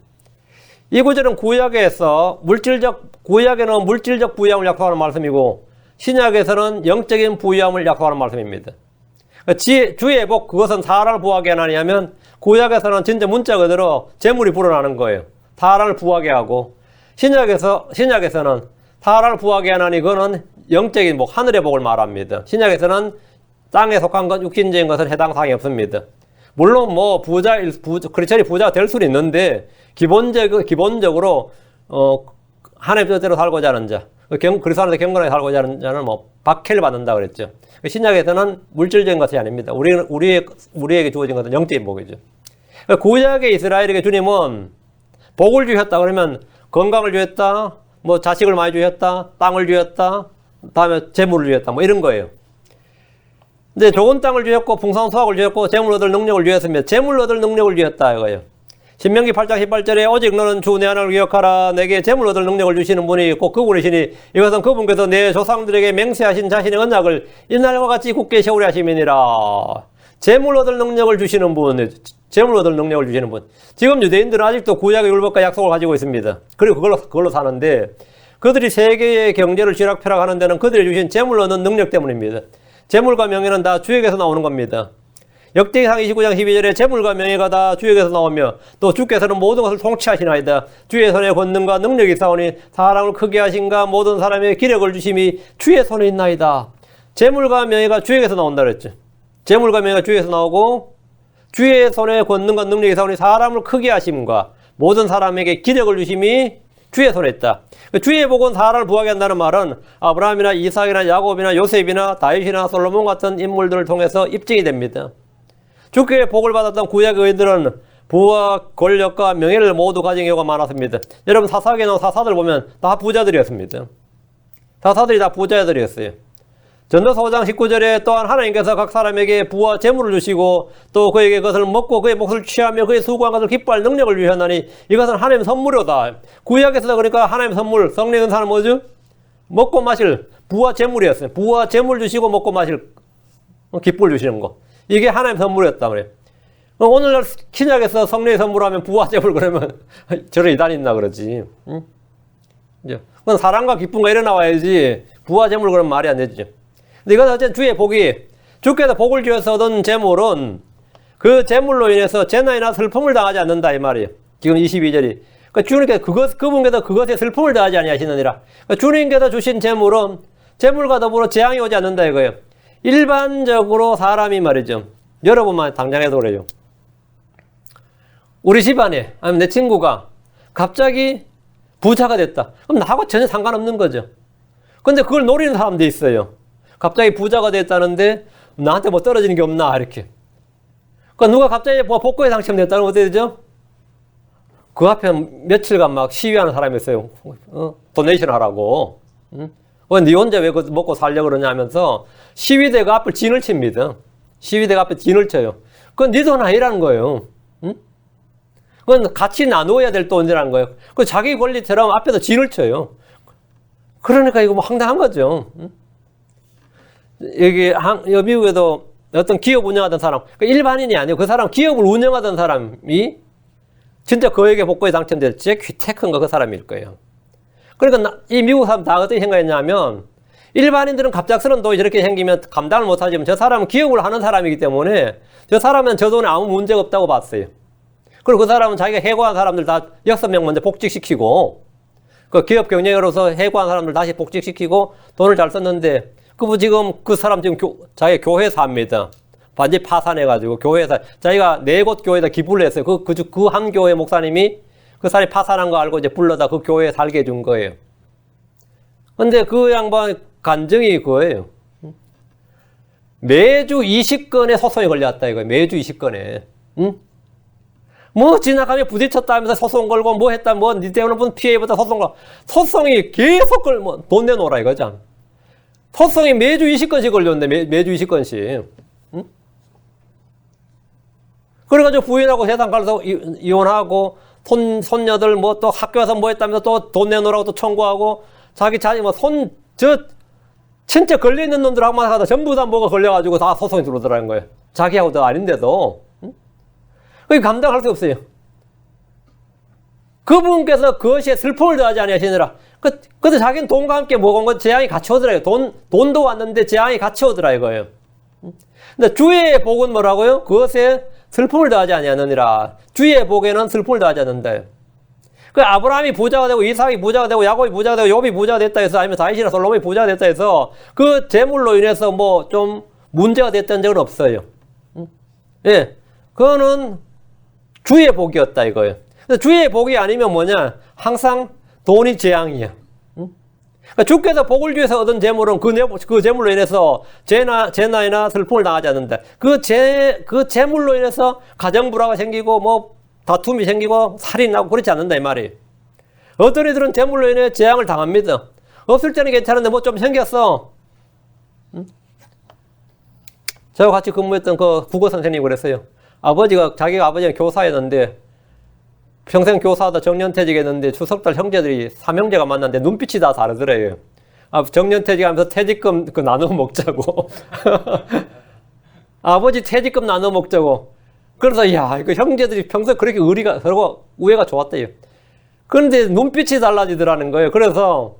이 구절은 구약에서 구약에는 물질적 부유함을 약속하는 말씀이고 신약에서는 영적인 부유함을 약속하는 말씀입니다. 주의 복 그것은 사람을 부하게 하나니 하면 구약에서는 진짜 문자 그대로 재물이 불어나는 거예요. 사람을 부하게 하고 신약에서는 사람을 부하게 하나니 그거는 영적인 복, 하늘의 복을 말합니다. 신약에서는 땅에 속한 것, 육신적인 것은 해당 사항이 없습니다. 물론 뭐 크리스천이 부자가 될 수는 있는데 기본적으로 하나님 뜻대로 살고자 하는 자, 그리스도 안에서 경건하게 살고자 하는 자는 뭐 박해를 받는다 그랬죠. 신약에서는 물질적인 것이 아닙니다. 우리에게 주어진 것은 영적인 복이죠. 구약의 이스라엘에게 주님은 복을 주셨다 그러면 건강을 주셨다, 뭐 자식을 많이 주셨다, 땅을 주셨다, 다음에 재물을 주셨다, 뭐 이런 거예요. 근데 좋은 땅을 주셨고 풍성한 수확을 주셨고 재물 얻을 능력을 주셨으며 재물 얻을 능력을 주셨다 이거예요. 신명기 8장 18절에 오직 너는 주 내 하나님을 기억하라. 내게 재물 얻을 능력을 주시는 분이 꼭 그분이시니 이것은 그분께서 내 조상들에게 맹세하신 자신의 언약을 이날과 같이 굳게 세우려 하심이니라. 재물 얻을 능력을 주시는 분, 재물 얻을 능력을 주시는 분. 지금 유대인들은 아직도 구약의 율법과 약속을 가지고 있습니다. 그리고 그걸로 사는데 그들이 세계의 경제를 쥐락펴락하는 데는 그들이 주신 재물 얻는 능력 때문입니다. 재물과 명예는 다 주에게서 나오는 겁니다. 역대기상 29장 12절에 재물과 명예가 다 주에게서 나오며 또 주께서는 모든 것을 통치하시나이다. 주의 손에 권능과 능력이 있사오니 사람을 크게 하신가 모든 사람에게 기력을 주심이 주의 손에 있나이다. 재물과 명예가 주에게서 나온다 그랬죠. 재물과 명예가 주에게서 나오고 주의 손에 권능과 능력이 있사오니 사람을 크게 하심과 모든 사람에게 기력을 주심이 주의 손에 있다. 주의 복은 사람을 부하게 한다는 말은 아브라함이나 이삭이나 야곱이나 요셉이나 다윗이나 솔로몬 같은 인물들을 통해서 입증이 됩니다. 주께 복을 받았던 구약의 의인들은 부와 권력과 명예를 모두 가진 경우가 많았습니다. 여러분 사사기에 나온 사사들 보면 다 부자들이었습니다. 사사들이 다 부자들이었어요. 전도서 5장 19절에 또한 하나님께서 각 사람에게 부와 재물을 주시고 또 그에게 그것을 먹고 그의 몫을 취하며 그의 수고한 것을 기뻐할 능력을 주셨나니 이것은 하나님의 선물이다. 구약에서 그러니까 하나님의 선물, 성령의 은사는 뭐죠? 먹고 마실 부와 재물이었어요. 부와 재물 주시고 먹고 마실 기쁨을 주시는 거. 이게 하나님의 선물이었단 말이에요. 오늘날 신약에서 성령의 선물하면 부와 재물 그러면 저런 이단이 있나 그러지. 응? 그건 사랑과 기쁨과 이래 나와야지 부와 재물 그러면 말이 안 되죠. 근데 이건 어쨌든 주의 복이 주께서 복을 주셔서 얻은 재물은 그 재물로 인해서 재난이나 슬픔을 당하지 않는다 이 말이에요. 지금 22절이. 그러니까 주님께서 그분께서 그것에 슬픔을 당하지 아니하시느니라. 그러니까 주님께서 주신 재물은 재물과 더불어 재앙이 오지 않는다 이거예요. 일반적으로 사람이 말이죠. 여러분만 당장해도 그래요. 우리 집안에 아니면 내 친구가 갑자기 부자가 됐다. 그럼 나하고 전혀 상관없는 거죠. 근데 그걸 노리는 사람도 있어요. 갑자기 부자가 됐다는데 나한테 뭐 떨어지는 게 없나 이렇게. 그러니까 누가 갑자기 뭐 복고에 당첨됐다면 어떻게 되죠? 그 앞에 며칠간 막 시위하는 사람이 있어요. 도네이션 하라고. 네 혼자 왜 먹고 살려고 그러냐 하면서 시위대가 앞을 진을 칩니다. 시위대가 앞에 진을 쳐요. 그건 네 돈 아니라는 거예요. 그건 같이 나누어야 될 돈이라는 거예요. 그 자기 권리처럼 앞에서 진을 쳐요. 그러니까 이거 뭐 황당한 거죠. 여기 미국에도 어떤 기업 운영하던 사람, 일반인이 아니고 그 사람 기업을 운영하던 사람이 진짜 그에게 복고에 당첨될 제 귀태큰가 그 사람일 거예요. 그러니까 이 미국 사람 다 어떻게 생각했냐면 일반인들은 갑작스러운 돈이 저렇게 생기면 감당을 못하지만 저 사람은 기업을 하는 사람이기 때문에 저 사람은 저 돈에 아무 문제가 없다고 봤어요. 그리고 그 사람은 자기가 해고한 사람들 다 6명 먼저 복직시키고 그 기업 경영으로서 해고한 사람들 다시 복직시키고 돈을 잘 썼는데 지금 그 사람 지금 자기 교회 삽니다. 완전히 파산해가지고 교회에서 자기가 4곳 교회에다 기부를 했어요. 그 한 교회 목사님이 그 사람이 파산한 거 알고 이제 불러다 그 교회에 살게 해준 거예요. 근데 그 양반 간증이 그거예요. 매주 20건의 소송이 걸려왔다 이거예요. 매주 20건에. 응? 뭐 지나가며 부딪혔다 하면서 소송 걸고 뭐 했다 뭐 니 때문에 무슨 피해보다 소송 걸고 소송이 계속 걸면 돈 내놓으라 이거죠. 소송이 매주 20건씩 걸렸는데 매주 20건씩. 응? 그래가지고 부인하고 세상 가서 이혼하고 손녀들 뭐 또 학교 와서 뭐 했다면서 또 돈 내놓으라고 또 청구하고 자기 뭐 진짜 걸려있는 놈들하고만 하다 전부 다 뭐가 걸려가지고 다 소송이 들어오더라는 거예요. 자기하고도 아닌데도. 응? 그게 감당할 수 없어요. 그분께서 그것에 슬픔을 더하지 아니하시느라. 근데 자기는 돈과 함께 먹은 건 재앙이 같이 오더라고요. 돈도 왔는데 재앙이 같이 오더라 이거예요. 근데 주의 복은 뭐라고요? 그것에 슬픔을 더하지 아니하느니라. 주의 복에는 슬픔을 더하지 않는다. 그 아브라함이 부자가 되고 이삭이 부자가 되고 야곱이 부자가 되고 욥이 부자가 됐다 해서 아니면 다윗이나 솔로몬이 부자가 됐다 해서 그 재물로 인해서 뭐 좀 문제가 됐던 적은 없어요. 예, 그거는 주의 복이었다 이거예요. 근데 주의 복이 아니면 뭐냐? 항상 돈이 재앙이야. 그러니까 주께서 복을 주셔서 얻은 재물은 그 재물로 인해서 재난이나 슬픔을 당하지 않는다. 그 재물로 인해서 가정 불화가 생기고 뭐 다툼이 생기고 살이 나고 그렇지 않는다 이 말이에요. 어떤 이들은 재물로 인해 재앙을 당합니다. 없을 때는 괜찮은데 뭐 좀 생겼어. 저와 같이 근무했던 그 국어 선생님이 그랬어요. 자기가 아버지가 교사였는데 평생 교사하다 정년퇴직했는데 추석달 형제들이 삼형제가 만났는데 눈빛이 다 다르더래요. 정년퇴직하면서 퇴직금 그 나눠 먹자고. 아버지 퇴직금 나눠 먹자고. 그래서 야 이거 형제들이 평소에 그렇게 의리가 서로 우애가 좋았대요. 그런데 눈빛이 달라지더라는 거예요. 그래서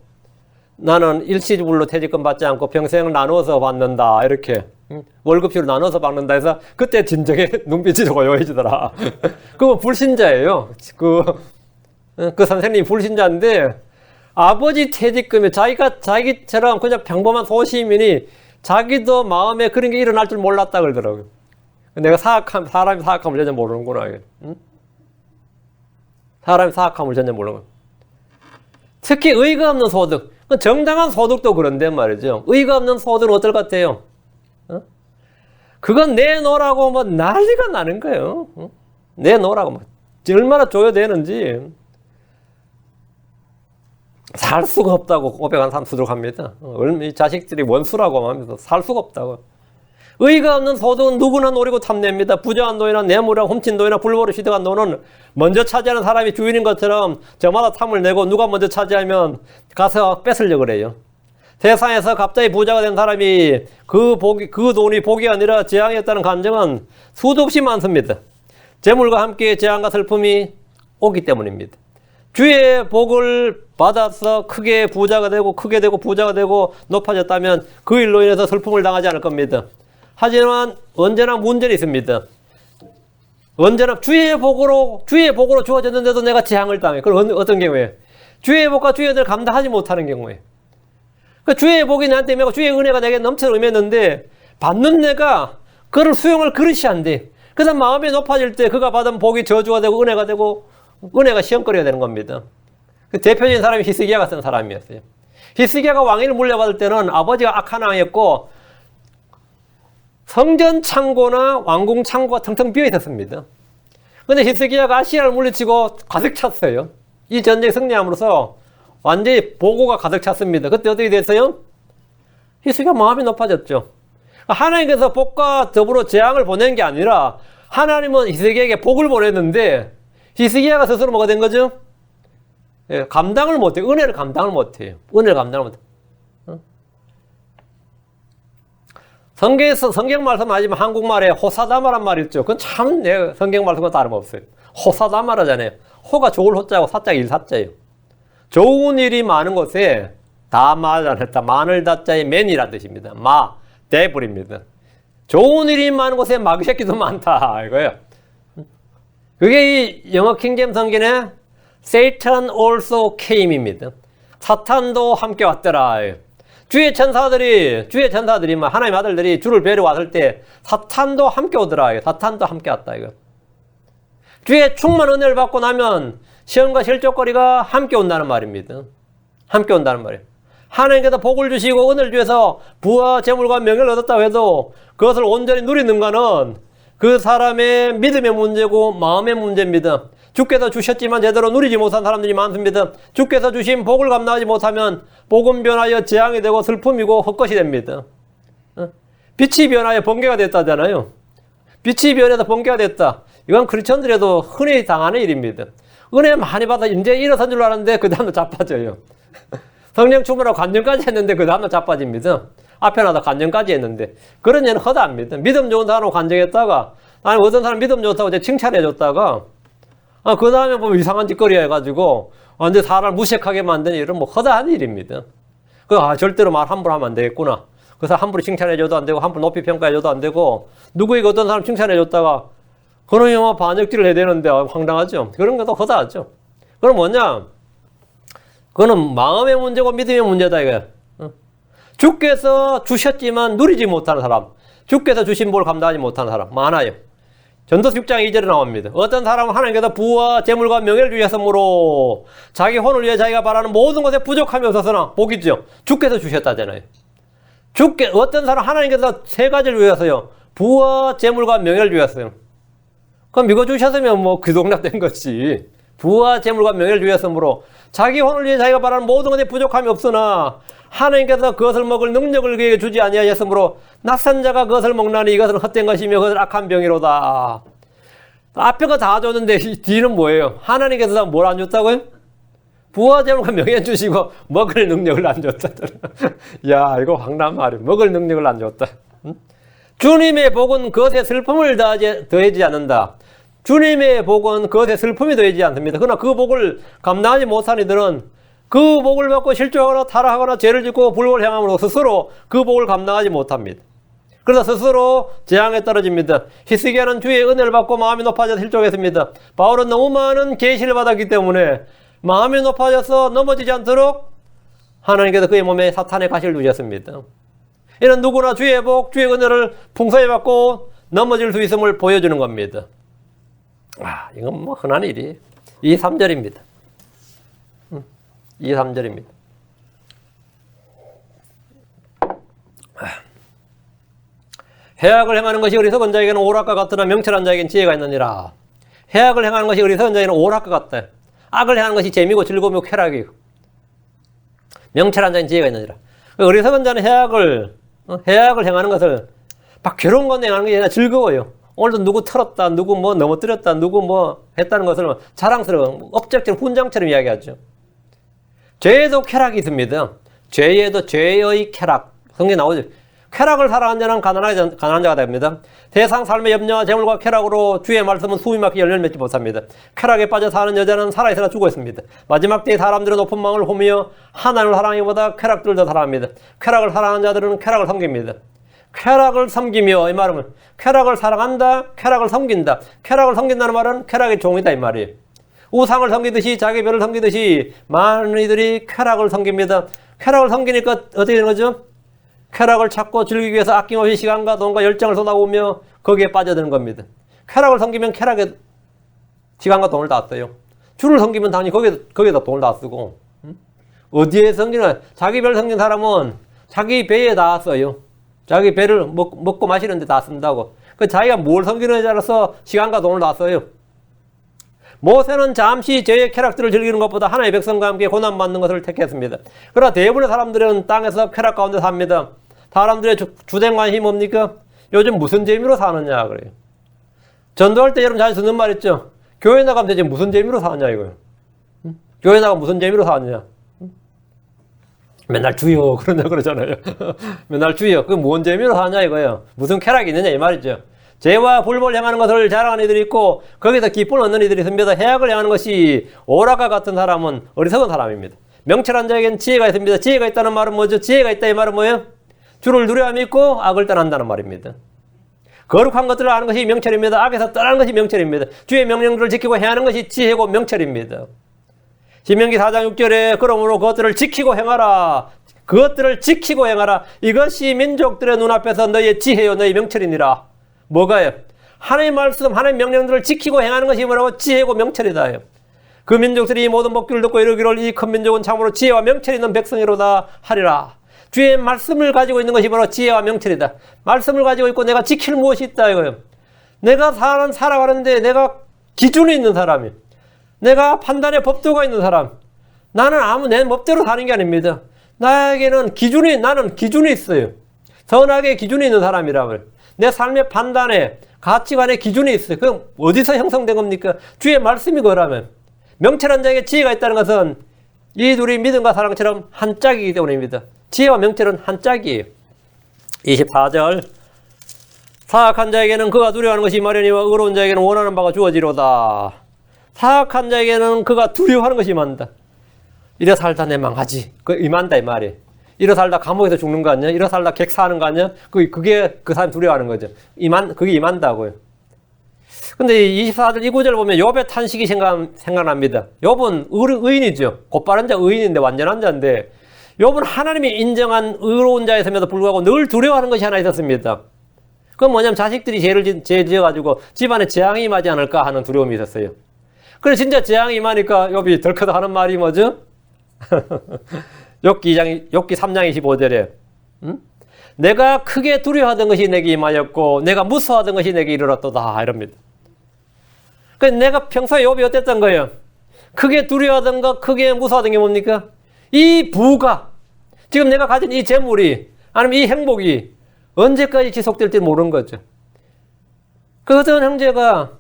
나는 일시불로 퇴직금 받지 않고 평생 나눠서 받는다 이렇게 월급식으로 나눠서 받는다 해서 그때 진정에 눈빛이 고요해지더라. 그건 불신자예요. 그 선생님이 불신자인데 아버지 퇴직금에 자기처럼 그냥 평범한 소시민이 자기도 마음에 그런 게 일어날 줄 몰랐다 그러더라고요. 내가 사람이 사악함을 전혀 모르는구나. 응? 사람이 사악함을 전혀 모르는 거예요. 특히 의가 없는 소득. 정당한 소득도 그런데 말이죠. 의가 없는 소득은 어떨 것 같아요? 어? 그건 내놓으라고 뭐 난리가 나는 거예요. 어? 내놓으라고 막 얼마나 조여되는지 살 수가 없다고 고백한 사람 수두룩합니다. 이 자식들이 원수라고 하면서 살 수가 없다고. 의가 없는 소득은 누구나 노리고 탐냅니다. 부정한 돈이나 뇌물이나 훔친 돈이나 불법으로 취득한 돈은 먼저 차지하는 사람이 주인인 것처럼 저마다 탐을 내고 누가 먼저 차지하면 가서 뺏으려고 그래요. 세상에서 갑자기 부자가 된 사람이 그 돈이 복이 아니라 재앙이었다는 간증은 수도 없이 많습니다. 재물과 함께 재앙과 슬픔이 오기 때문입니다. 주의 복을 받아서 크게 부자가 되고 부자가 되고 높아졌다면 그 일로 인해서 슬픔을 당하지 않을 겁니다. 하지만 언제나 문제는 있습니다. 언제나 주의 복으로 주어졌는데도 내가 재앙을 당해. 그럼 어떤 경우에? 주의 복과 주의 은혜를 감당하지 못하는 경우에. 그 주의 복이 나한테 임하고 주의 은혜가 내게 넘쳐 임했는데 받는 내가 그를 수용할 그릇이 안 돼. 그래서 마음이 높아질 때 그가 받은 복이 저주가 되고 은혜가 되고 은혜가 시험거리가 되는 겁니다. 그 대표적인 사람이 히스기야 같은 사람이었어요. 히스기야가 왕위를 물려받을 때는 아버지가 악한 왕이었고 성전 창고나 왕궁 창고가 텅텅 비어 있었습니다. 그런데 히스기야가 아시리아를 물리치고 가득 찼어요. 이 전쟁에 승리함으로써 완전히 보고가 가득 찼습니다. 그때 어떻게 됐어요? 히스기야 마음이 높아졌죠. 하나님께서 복과 더불어 재앙을 보낸 게 아니라 하나님은 히스기야에게 복을 보냈는데 히스기야가 스스로 뭐가 된 거죠? 예, 감당을 못해요. 은혜를 감당을 못해요. 은혜를 감당을 못해요. 성경 말씀하지만 한국말에 호사다마란 말이 있죠. 그건 참 내 성경 말씀과 다름없어요. 호사다마라잖아요. 호가 좋을 호자고 사자가 일사자예요. 좋은 일이 많은 곳에 다마잖아요. 마늘 다자의 맨이라는 뜻입니다. 대불입니다. 좋은 일이 많은 곳에 마귀새끼도 많다 이거예요. 그게 이 영어 킹제임스 성경에 Satan also came입니다. 사탄도 함께 왔더라. 주의 천사들이 하나님의 아들들이 주를 뵈러 왔을 때 사탄도 함께 오더라. 사탄도 함께 왔다 이거. 주의 충만 은혜를 받고 나면 시험과 실족거리가 함께 온다는 말입니다. 함께 온다는 말이에요. 하나님께서 복을 주시고 은혜를 주셔서 부와 재물과 명예를 얻었다고 해도 그것을 온전히 누리는가는 그 사람의 믿음의 문제고 마음의 문제입니다. 주께서 주셨지만 제대로 누리지 못한 사람들이 많습니다. 주께서 주신 복을 감당하지 못하면 복은 변하여 재앙이 되고 슬픔이고 헛것이 됩니다. 빛이 변하여 번개가 됐다잖아요. 빛이 변해서 번개가 됐다. 이건 크리스천들에도 흔히 당하는 일입니다. 은혜 많이 받아 이제 일어선 줄 알았는데 그 다음날 자빠져요. 성령 충만하고 간증까지 했는데 그 다음날 자빠집니다. 앞에 나다 간증까지 했는데 그런 예는 허다합니다. 믿음 좋은 사람하고 간증했다가 아니 어떤 사람 믿음 좋다고 이제 칭찬해줬다가 그 다음에 보면 이상한 짓거리 해가지고 완전 사람을 무색하게 만드는 일은 뭐 허다한 일입니다. 절대로 말 함부로 하면 안 되겠구나. 그 사람 함부로 칭찬해줘도 안 되고 함부로 높이 평가해줘도 안 되고 누구에게 어떤 사람 칭찬해줬다가 그런 영화 반역질을 해야 되는데 황당하죠. 그런 것도 허다하죠. 그럼 뭐냐? 그거는 마음의 문제고 믿음의 문제다 이거야. 주께서 주셨지만 누리지 못하는 사람, 주께서 주신 복을 감당하지 못하는 사람 많아요. 전도서 6장 2절에 나옵니다. 어떤 사람은 하나님께서 부와 재물과 명예를 주셨으므로 자기 혼을 위해 자기가 바라는 모든 것에 부족함이 없어서나 복이죠. 주께서 주셨다잖아요. 어떤 사람 하나님께서 세 가지를 위해서요. 부와 재물과 명예를 주셨어요. 그럼 이거 주셨으면 뭐 귀동납된 것이 부와 재물과 명예를 주셨으므로 자기 혼을 위해 자기가 바라는 모든 것에 부족함이 없으나 하나님께서 그것을 먹을 능력을 그에게 주지 아니하였으므로 낯선 자가 그것을 먹나니 이것은 헛된 것이며 그것은 악한 병이로다. 앞에 거 다 줬는데 뒤는 뭐예요? 하나님께서 뭘 안 줬다고요? 부와 재물과 명예 주시고 먹을 능력을 안 줬다. 야 이거 황당한 말이에요. 먹을 능력을 안 줬다. 주님의 복은 그것에 슬픔을 더해지 않는다. 주님의 복은 그것에 슬픔이 더해지지 않습니다. 그러나 그 복을 감당하지 못한 이들은 그 복을 받고 실족하거나 타락하거나 죄를 짓고 불법을 행함으로 스스로 그 복을 감당하지 못합니다. 그래서 스스로 재앙에 떨어집니다. 히스기야는 주의 은혜를 받고 마음이 높아져서 실족했습니다. 바울은 너무 많은 계시를 받았기 때문에 마음이 높아져서 넘어지지 않도록 하나님께서 그의 몸에 사탄의 가시를 두셨습니다. 이는 누구나 주의 복, 주의 은혜를 풍성히 받고 넘어질 수 있음을 보여주는 겁니다. 이건 뭐 흔한 일이에요. 2, 3절입니다. 2, 3절입니다. 해악을 행하는 것이 어리석은 자에게는 오락과 같으나 명철한 자에게는 지혜가 있느니라. 해악을 행하는 것이 어리석은 자에게는 오락과 같다. 악을 행하는 것이 재미고 즐거움이고 쾌락이고 명철한 자에게는 지혜가 있느니라. 어리석은 자는 해악을 행하는 것을 막 괴로운 건 행하는 게 아니라 즐거워요. 오늘도 누구 털었다, 누구 뭐 넘어뜨렸다, 누구 뭐 했다는 것을 자랑스러운 업적처럼 훈장처럼 이야기하죠. 죄에도 쾌락이 있습니다. 죄에도 죄의 쾌락. 성경에 나오죠. 쾌락을 사랑하는 자는 가난한 자가 됩니다. 세상 삶의 염려와 재물과 쾌락으로 주의 말씀은 숨이 막히 열매를 맺지 못합니다. 쾌락에 빠져 사는 여자는 살아있으나 죽어 있습니다. 마지막 때에 사람들은 높은 망을 호미며 하나님을 사랑하기보다 쾌락들을 더 사랑합니다. 쾌락을 사랑하는 자들은 쾌락을 섬깁니다. 쾌락을 섬기며 이 말은 쾌락을 사랑한다, 쾌락을 섬긴다. 쾌락을 섬긴다는 말은 쾌락의 종이다 이 말이에요. 우상을 섬기듯이 자기 별을 섬기듯이 많은 이들이 쾌락을 섬깁니다. 쾌락을 섬기니까 어떻게 되는 거죠? 쾌락을 찾고 즐기기 위해서 아낌없이 시간과 돈과 열정을 쏟아부으며 거기에 빠져드는 겁니다. 쾌락을 섬기면 쾌락에 시간과 돈을 다 써요. 주를 섬기면 당연히 거기에다 돈을 다 쓰고. 어디에 섬기나? 자기 별 섬긴 사람은 자기 배에 다 써요. 자기 배를 먹고 마시는데 다 쓴다고. 그 자기가 뭘 섬기는지 알아서 시간과 돈을 다 써요. 모세는 잠시 죄의 쾌락들을 즐기는 것보다 하나님의 백성과 함께 고난받는 것을 택했습니다. 그러나 대부분의 사람들은 땅에서 쾌락 가운데 삽니다. 사람들의 주된 관심이 뭡니까? 요즘 무슨 재미로 사느냐 그래요. 전도할 때 여러분 자주 듣는 말 있죠? 교회 나가면 대체 무슨 재미로 사느냐 이거예요. 교회 나가면 무슨 재미로 사느냐. 맨날 주여 그러잖아요. 맨날 주여. 그 뭔 재미로 사느냐 이거예요. 무슨 쾌락이 있느냐 이 말이죠. 죄와 불법을 행하는 것을 자랑하는 이들이 있고 거기서 기쁨을 얻는 이들이 있습니다. 해악을 행하는 것이 오락과 같은 사람은 어리석은 사람입니다. 명철한 자에게는 지혜가 있습니다. 지혜가 있다는 말은 뭐죠? 지혜가 있다 이 말은 뭐예요? 주를 누려야 믿고 악을 떠난다는 말입니다. 거룩한 것들을 아는 것이 명철입니다. 악에서 떠나는 것이 명철입니다. 주의 명령들을 지키고 행하는 것이 지혜고 명철입니다. 신명기 4장 6절에 그러므로 그것들을 지키고 행하라. 그것들을 지키고 행하라. 이것이 민족들의 눈앞에서 너희의 지혜요 너희 명철이니라. 뭐가요? 하나님의 말씀, 하나님의 명령들을 지키고 행하는 것이 뭐라고? 지혜고 명철이다. 그 민족들이 이 모든 법규를 듣고 이르기를 이 큰 민족은 참으로 지혜와 명철이 있는 백성이로다 하리라. 주의 말씀을 가지고 있는 것이 바로 지혜와 명철이다. 말씀을 가지고 있고 내가 지킬 무엇이 있다 이거예요. 내가 살아가는데 내가 기준이 있는 사람이, 내가 판단의 법도가 있는 사람, 나는 내 멋대로 사는 게 아닙니다. 나는 기준이 있어요. 선악의 기준이 있는 사람이라면 내 삶의 판단에 가치관의 기준이 있어요. 그럼 어디서 형성된 겁니까? 주의 말씀이 그러면. 명철한 자에게 지혜가 있다는 것은 이 둘이 믿음과 사랑처럼 한 짝이기 때문입니다. 지혜와 명철은 한 짝이에요. 24절 사악한 자에게는 그가 두려워하는 것이 마련이와 의로운 자에게는 원하는 바가 주어지로다. 사악한 자에게는 그가 두려워하는 것이 임한다. 이래 살다 내 망하지. 임한다 이 말이에요. 이래 살다 감옥에서 죽는 거 아니야? 이래 살다 객사하는 거 아니야? 그게 그 사람 두려워하는 거죠. 그게 임한다고요. 근데 24절 이 구절 보면 욥의 탄식이 생각납니다. 욥은 의인이죠. 곧바른 자 의인인데 완전한 자인데 욥은 하나님이 인정한 의로운 자였음에도 불구하고 늘 두려워하는 것이 하나 있었습니다. 그건 뭐냐면 자식들이 죄 지어가지고 집안에 재앙이 임하지 않을까 하는 두려움이 있었어요. 그래 진짜 재앙이 임하니까 욥이 덜커덕 하는 말이 뭐죠? 욥기 3장 25절에 내가 크게 두려워하던 것이 내게 임하였고 내가 무서워하던 것이 내게 이르렀도다 이럽니다. 그래서 내가 평소에 욥이 어땠던 거예요? 크게 두려워하던 것, 크게 무서워하던 게 뭡니까? 이 부가, 지금 내가 가진 이 재물이 아니면 이 행복이 언제까지 지속될지 모르는 거죠. 그 어떤 형제가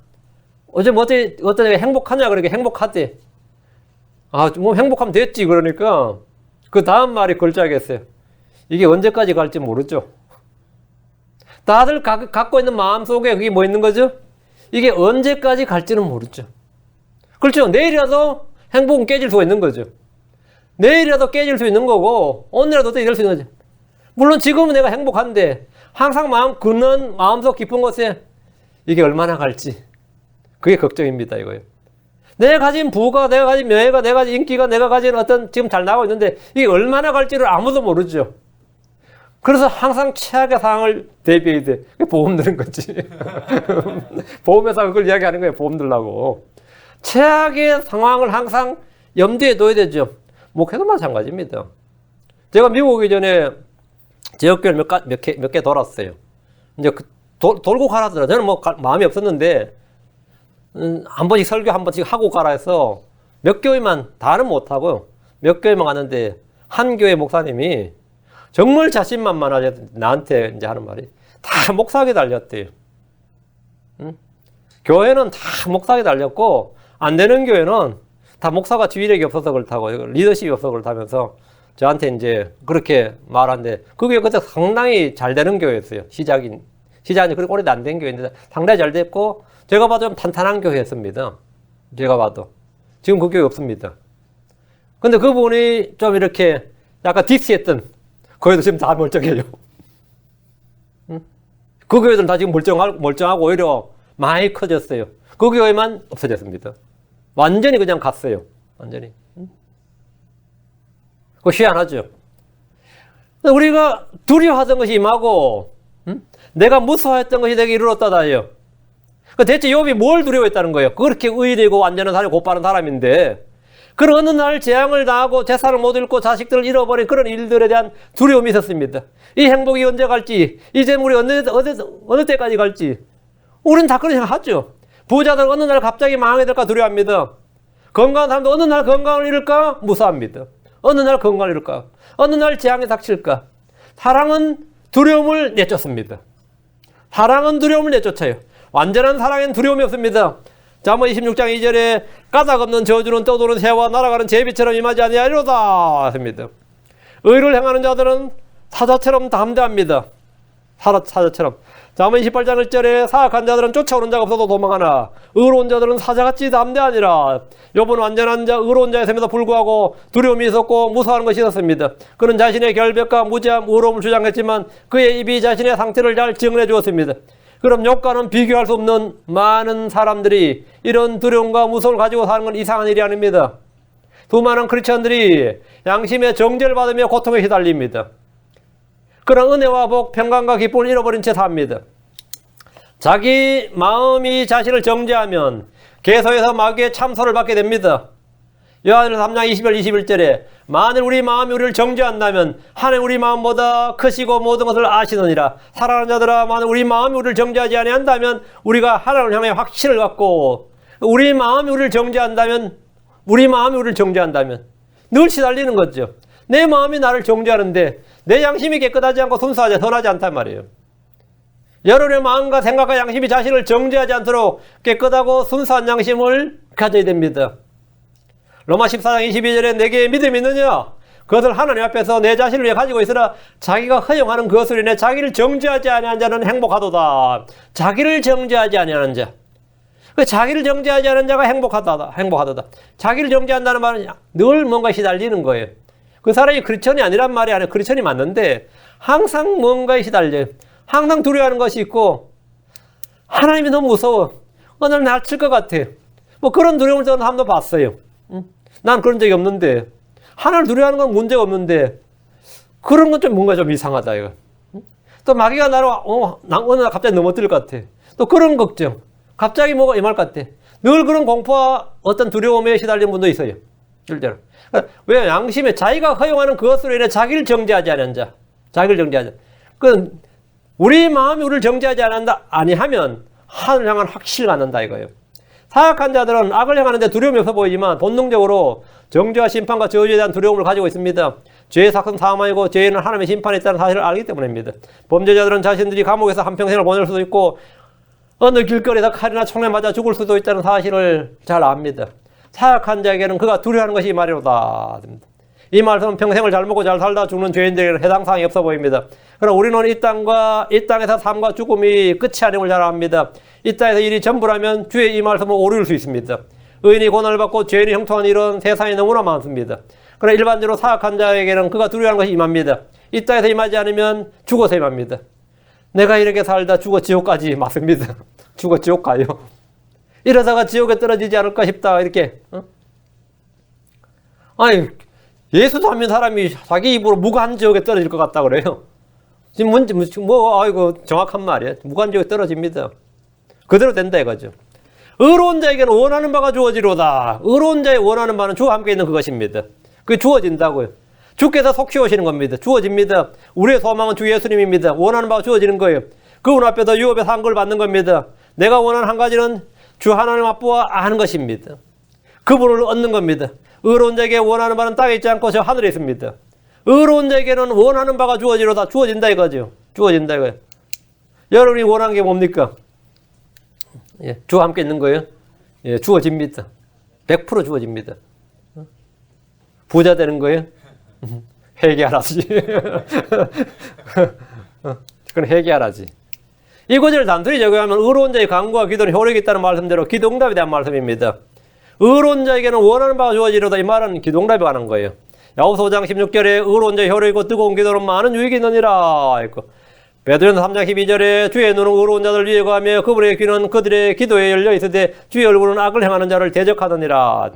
어떤 애가 행복하냐 그러니까 행복하대. 뭐 행복하면 됐지 그러니까 그 다음 말이 걸작했어요. 이게 언제까지 갈지 모르죠. 다들 갖고 있는 마음속에 그게 뭐 있는 거죠? 이게 언제까지 갈지는 모르죠. 그렇죠. 내일이라도 행복은 깨질 수가 있는 거죠. 내일이라도 깨질 수 있는 거고 오늘이라도 또 이럴 수 있는 거죠. 물론 지금은 내가 행복한데 항상 마음속 깊은 곳에 이게 얼마나 갈지 그게 걱정입니다 이거예요. 내가 가진 부가, 내가 가진 명예가, 내가 가진 인기가, 내가 가진 어떤 지금 잘 나가고 있는데 이게 얼마나 갈지를 아무도 모르죠. 그래서 항상 최악의 상황을 대비해야 돼. 보험 드는 거지. 보험회사가 그걸 이야기하는 거예요. 보험 들라고. 최악의 상황을 항상 염두에 둬야 되죠. 목회도 마찬가지입니다. 제가 미국 오기 전에 지역교회를 몇 개 돌았어요. 이제 돌고 가라더라. 저는 뭐 마음이 없었는데 한 번씩 설교 한 번씩 하고 가라 해서 몇 교회만 다는 못하고 몇 교회만 갔는데 한 교회 목사님이 정말 자신만만하게 나한테 이제 하는 말이 다 목사하게 달렸대요. 응? 교회는 다 목사하게 달렸고 안 되는 교회는 다 목사가 지휘력이 없어서 그렇다고 리더십이 없어서 그렇다면서 저한테 이제 그렇게 말하는데 그게 그때 상당히 잘 되는 교회였어요. 시작이 그렇게 오래도 안 된 교회인데 상당히 잘 됐고 제가 봐도 좀 탄탄한 교회였습니다. 제가 봐도 지금 그 교회 없습니다. 근데 그분이 좀 이렇게 약간 딕스했던 교회도 지금 다 멀쩡해요. 응? 그 교회들은 다 지금 멀쩡하고 오히려 많이 커졌어요. 그 교회만 없어졌습니다. 완전히 그냥 갔어요. 완전히. 응? 그거 희한하죠. 우리가 두려워하던 것이 임하고 응? 내가 무서워했던 것이 내게 이르렀다다요. 대체 욥이 뭘 두려워했다는 거예요? 그렇게 의인이고 완전한 사람이 곧바른 사람인데 그런 어느 날 재앙을 당하고 재산을 못 잃고 자식들을 잃어버린 그런 일들에 대한 두려움이 있었습니다. 이 행복이 언제 갈지, 이 재물이 어느 때까지 갈지 우리는 다 그런 생각하죠. 부자들 어느 날 갑자기 망하게 될까 두려워합니다. 건강한 사람도 어느 날 건강을 잃을까 무서워합니다. 어느 날 건강을 잃을까, 어느 날 재앙이 닥칠까. 사랑은 두려움을 내쫓습니다. 사랑은 두려움을 내쫓아요. 완전한 사랑엔 두려움이 없습니다. 잠언 26장 2절에 까닭 없는 저주는 떠도는 새와 날아가는 제비처럼 임하지 아니하리로다 했습니다. 의를 행하는 자들은 사자처럼 담대합니다. 사자처럼. 잠언 28장 1절에 사악한 자들은 쫓아오는 자가 없어도 도망하나 의로운 자들은 사자같이 담대하니라. 욥은 완전한 자, 의로운 자였음에도 불구하고 두려움이 있었고 무서워하는 것이 있었습니다. 그는 자신의 결백과 무지함, 의로움을 주장했지만 그의 입이 자신의 상태를 잘 증언해 주었습니다. 그럼 욥과는 비교할 수 없는 많은 사람들이 이런 두려움과 무서움을 가지고 사는 건 이상한 일이 아닙니다. 수많은 크리스천들이 양심의 정죄를 받으며 고통에 시달립니다. 그런 은혜와 복, 평강과 기쁨을 잃어버린 채 삽니다. 자기 마음이 자신을 정죄하면 개소에서 마귀의 참소를 받게 됩니다. 요한일서 3장 20절 21절에 만일 우리 마음이 우리를 정죄한다면 하나님 우리 마음보다 크시고 모든 것을 아시느니라. 사랑하는 자들아, 만일 우리 마음이 우리를 정죄하지 아니한다면 우리가 하나님을 향해 확신을 갖고, 우리 마음이 우리를 정죄한다면 늘 시달리는 거죠. 내 마음이 나를 정죄하는데 내 양심이 깨끗하지 않고 순수하지 선하지 않단 말이에요. 여러분의 마음과 생각과 양심이 자신을 정죄하지 않도록 깨끗하고 순수한 양심을 가져야 됩니다. 로마 14장 22절에 내게 믿음이 있느냐? 그것을 하나님 앞에서 내 자신을 위해 가지고 있으나 자기가 허용하는 그것으로 인해 자기를 정죄하지 아니하는 자는 행복하도다. 자기를 정죄하지 아니하는 자. 그 자기를 정죄하지 않은 자가 행복하도다. 자기를 정죄한다는 말은 늘 뭔가 시달리는 거예요. 그 사람이 크리스천이 아니란 말이 아니라 크리스천이 맞는데 항상 뭔가에 시달려요. 항상 두려워하는 것이 있고 하나님이 너무 무서워. 오늘 날 칠 것 같아. 뭐 그런 두려움을 저는 한번 봤어요. 난 그런 적이 없는데 하나님을 두려워하는 건 문제가 없는데 그런 건 좀 뭔가 좀 이상하다 이거. 또 마귀가 나를 어느 날 갑자기 넘어뜨릴 것 같아. 또 그런 걱정. 갑자기 뭐가 임할 것 같아. 늘 그런 공포와 어떤 두려움에 시달린 분도 있어요. 실제로. 왜? 양심에 자기가 허용하는 그것으로 인해 자기를 정죄하지 않은 자. 자기를 정죄하지. 우리 마음이 우리를 정죄하지 아니하면 하늘을 향한 확신을 갖는다 이거예요. 사악한 자들은 악을 행하는데 두려움이 없어 보이지만 본능적으로 정죄와 심판과 저주에 대한 두려움을 가지고 있습니다. 죄의 삭은 사망이고 죄에는 하나님의 심판이 있다는 사실을 알기 때문입니다. 범죄자들은 자신들이 감옥에서 한평생을 보낼 수도 있고 어느 길거리에서 칼이나 총에 맞아 죽을 수도 있다는 사실을 잘 압니다. 사악한 자에게는 그가 두려워하는 것이 말이로다. 이 말씀은 평생을 잘 먹고 잘 살다 죽는 죄인들에게는 해당 사항이 없어 보입니다. 그러나 우리는 이 땅에서 삶과 죽음이 끝이 아님을 잘 압니다. 이 땅에서 일이 전부라면 주의 이 말씀은 오류일 수 있습니다. 의인이 고난을 받고 죄인이 형통하는 일은 세상에 너무나 많습니다. 그러나 일반적으로 사악한 자에게는 그가 두려워하는 것이 임합니다. 이 땅에서 임하지 않으면 죽어서 임합니다. 내가 이렇게 살다 죽어 지옥까지 맞습니다. 죽어 지옥 가요. 이러다가 지옥에 떨어지지 않을까 싶다 이렇게. 아니 예수도 안 믿는 사람이 자기 입으로 무간지옥에 떨어질 것 같다 그래요. 지금 아이고 정확한 말이에요. 무간지옥에 떨어집니다. 그대로 된다 이거죠. 의로운 자에게는 원하는 바가 주어지로다. 의로운 자의 원하는 바는 주와 함께 있는 그것입니다. 그게 주어진다고요. 주께서 속히 오시는 겁니다. 주어집니다. 우리의 소망은 주 예수님입니다. 원하는 바가 주어지는 거예요. 그분 앞에서 유업의 상급을 받는 겁니다. 내가 원하는 한 가지는 주 하나님 아버지와 아는 것입니다. 그분을 얻는 겁니다. 의로운 자에게 원하는 바는 땅에 있지 않고 저 하늘에 있습니다. 의로운 자에게는 원하는 바가 주어지로다. 주어진다 이거죠. 주어진다 이거예요. 여러분이 원하는 게 뭡니까? 예, 주와 함께 있는 거예요. 예, 주어집니다. 100% 주어집니다. 부자 되는 거예요? 회개하라지. 그건 회개하라지. 이 구절을 단순히 적용하면 의로운 자의 간구와 기도는 효력이 있다는 말씀대로 기도응답에 대한 말씀입니다. 의로운 자에게는 원하는 바가 주어지로다. 이 말은 기도응답에 관한 거예요. 야고보서 5장 16절에 의로운 자의 효력이고 뜨거운 기도는 많은 유익이 있느니라. 베드로전서 3장 12절에 주의 눈은 의로운 자들 위에 거하며 그분의 귀는 그들의 기도에 열려 있으되 주의 얼굴은 악을 행하는 자를 대적하느니라.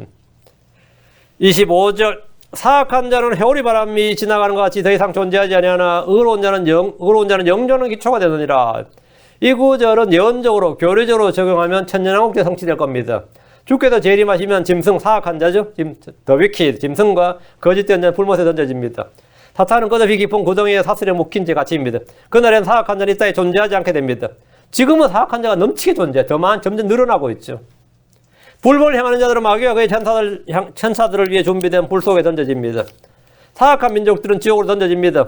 25절 사악한 자는 회오리 바람이 지나가는 것 같이 더 이상 존재하지 아니하나 의로운 자는 영존한 기초가 되느니라. 이 구절은 예언적으로 교리적으로 적용하면 천년왕국에 성취될 겁니다. 주께서 재림하시면 짐승 사악한 자죠. 더 위키 짐승과 거짓된 자는 불못에 던져집니다. 사탄은 끝없이 깊은 구덩이에 사슬에 묶인 제 같이입니다. 그날엔 사악한 자는 이 땅에 존재하지 않게 됩니다. 지금은 사악한 자가 넘치게 존재해. 점점 늘어나고 있죠. 불법을 행하는 자들은 마귀와 그의 천사들을 위해 준비된 불 속에 던져집니다. 사악한 민족들은 지옥으로 던져집니다.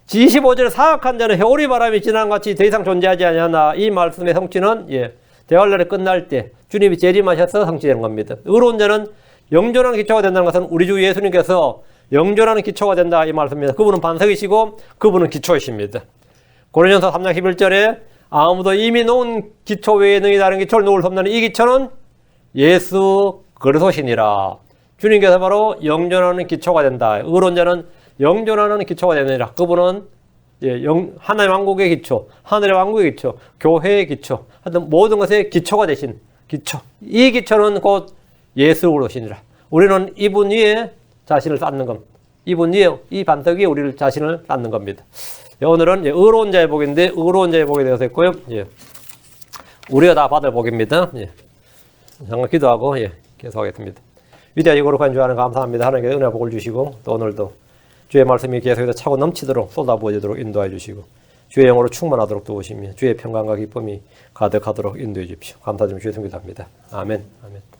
25절에 사악한 자는 회오리 바람이 지나간 같이 더 이상 존재하지 아니하나. 이 말씀의 성취는 대환란이 끝날 때 주님이 재림하셔서 성취되는 겁니다. 의로운 자는 영존하는 기초가 된다는 것은 우리 주 예수님께서 영존하는 기초가 된다 이 말씀입니다. 그분은 반석이시고 그분은 기초이십니다. 고린도전서 3장 11절에 아무도 이미 놓은 기초 외에 능히 다른 기초를 놓을 수 없는 이 기초는 예수 그리스도시니라. 주님께서 바로 영존하는 기초가 된다. 의로운 자는 영존하는 기초가 되느니라. 그분은 하나님의 왕국의 기초, 하늘의 왕국의 기초, 교회의 기초, 하여튼 모든 것의 기초가 되신 기초. 이 기초는 곧 예수 그리스도시니라. 우리는 이분 위에 자신을 쌓는 겁니다. 이분 위에, 이 반석 위에 우리를 자신을 쌓는 겁니다. 오늘은 의로운 자의 복인데 의로운 자의 복에 대해서 했고요. 우리가 다 받을 복입니다. 잠깐 기도하고 계속하겠습니다. 위대하게 거룩한 주 하나님 감사합니다. 하나님께 은혜 복을 주시고 또 오늘도 주의 말씀이 계속해서 차고 넘치도록 쏟아부어지도록 인도해 주시고 주의 영으로 충만하도록 도우시며 주의 평강과 기쁨이 가득하도록 인도해 주십시오. 감사 좀 주의 성기도합니다. 아멘. 아멘.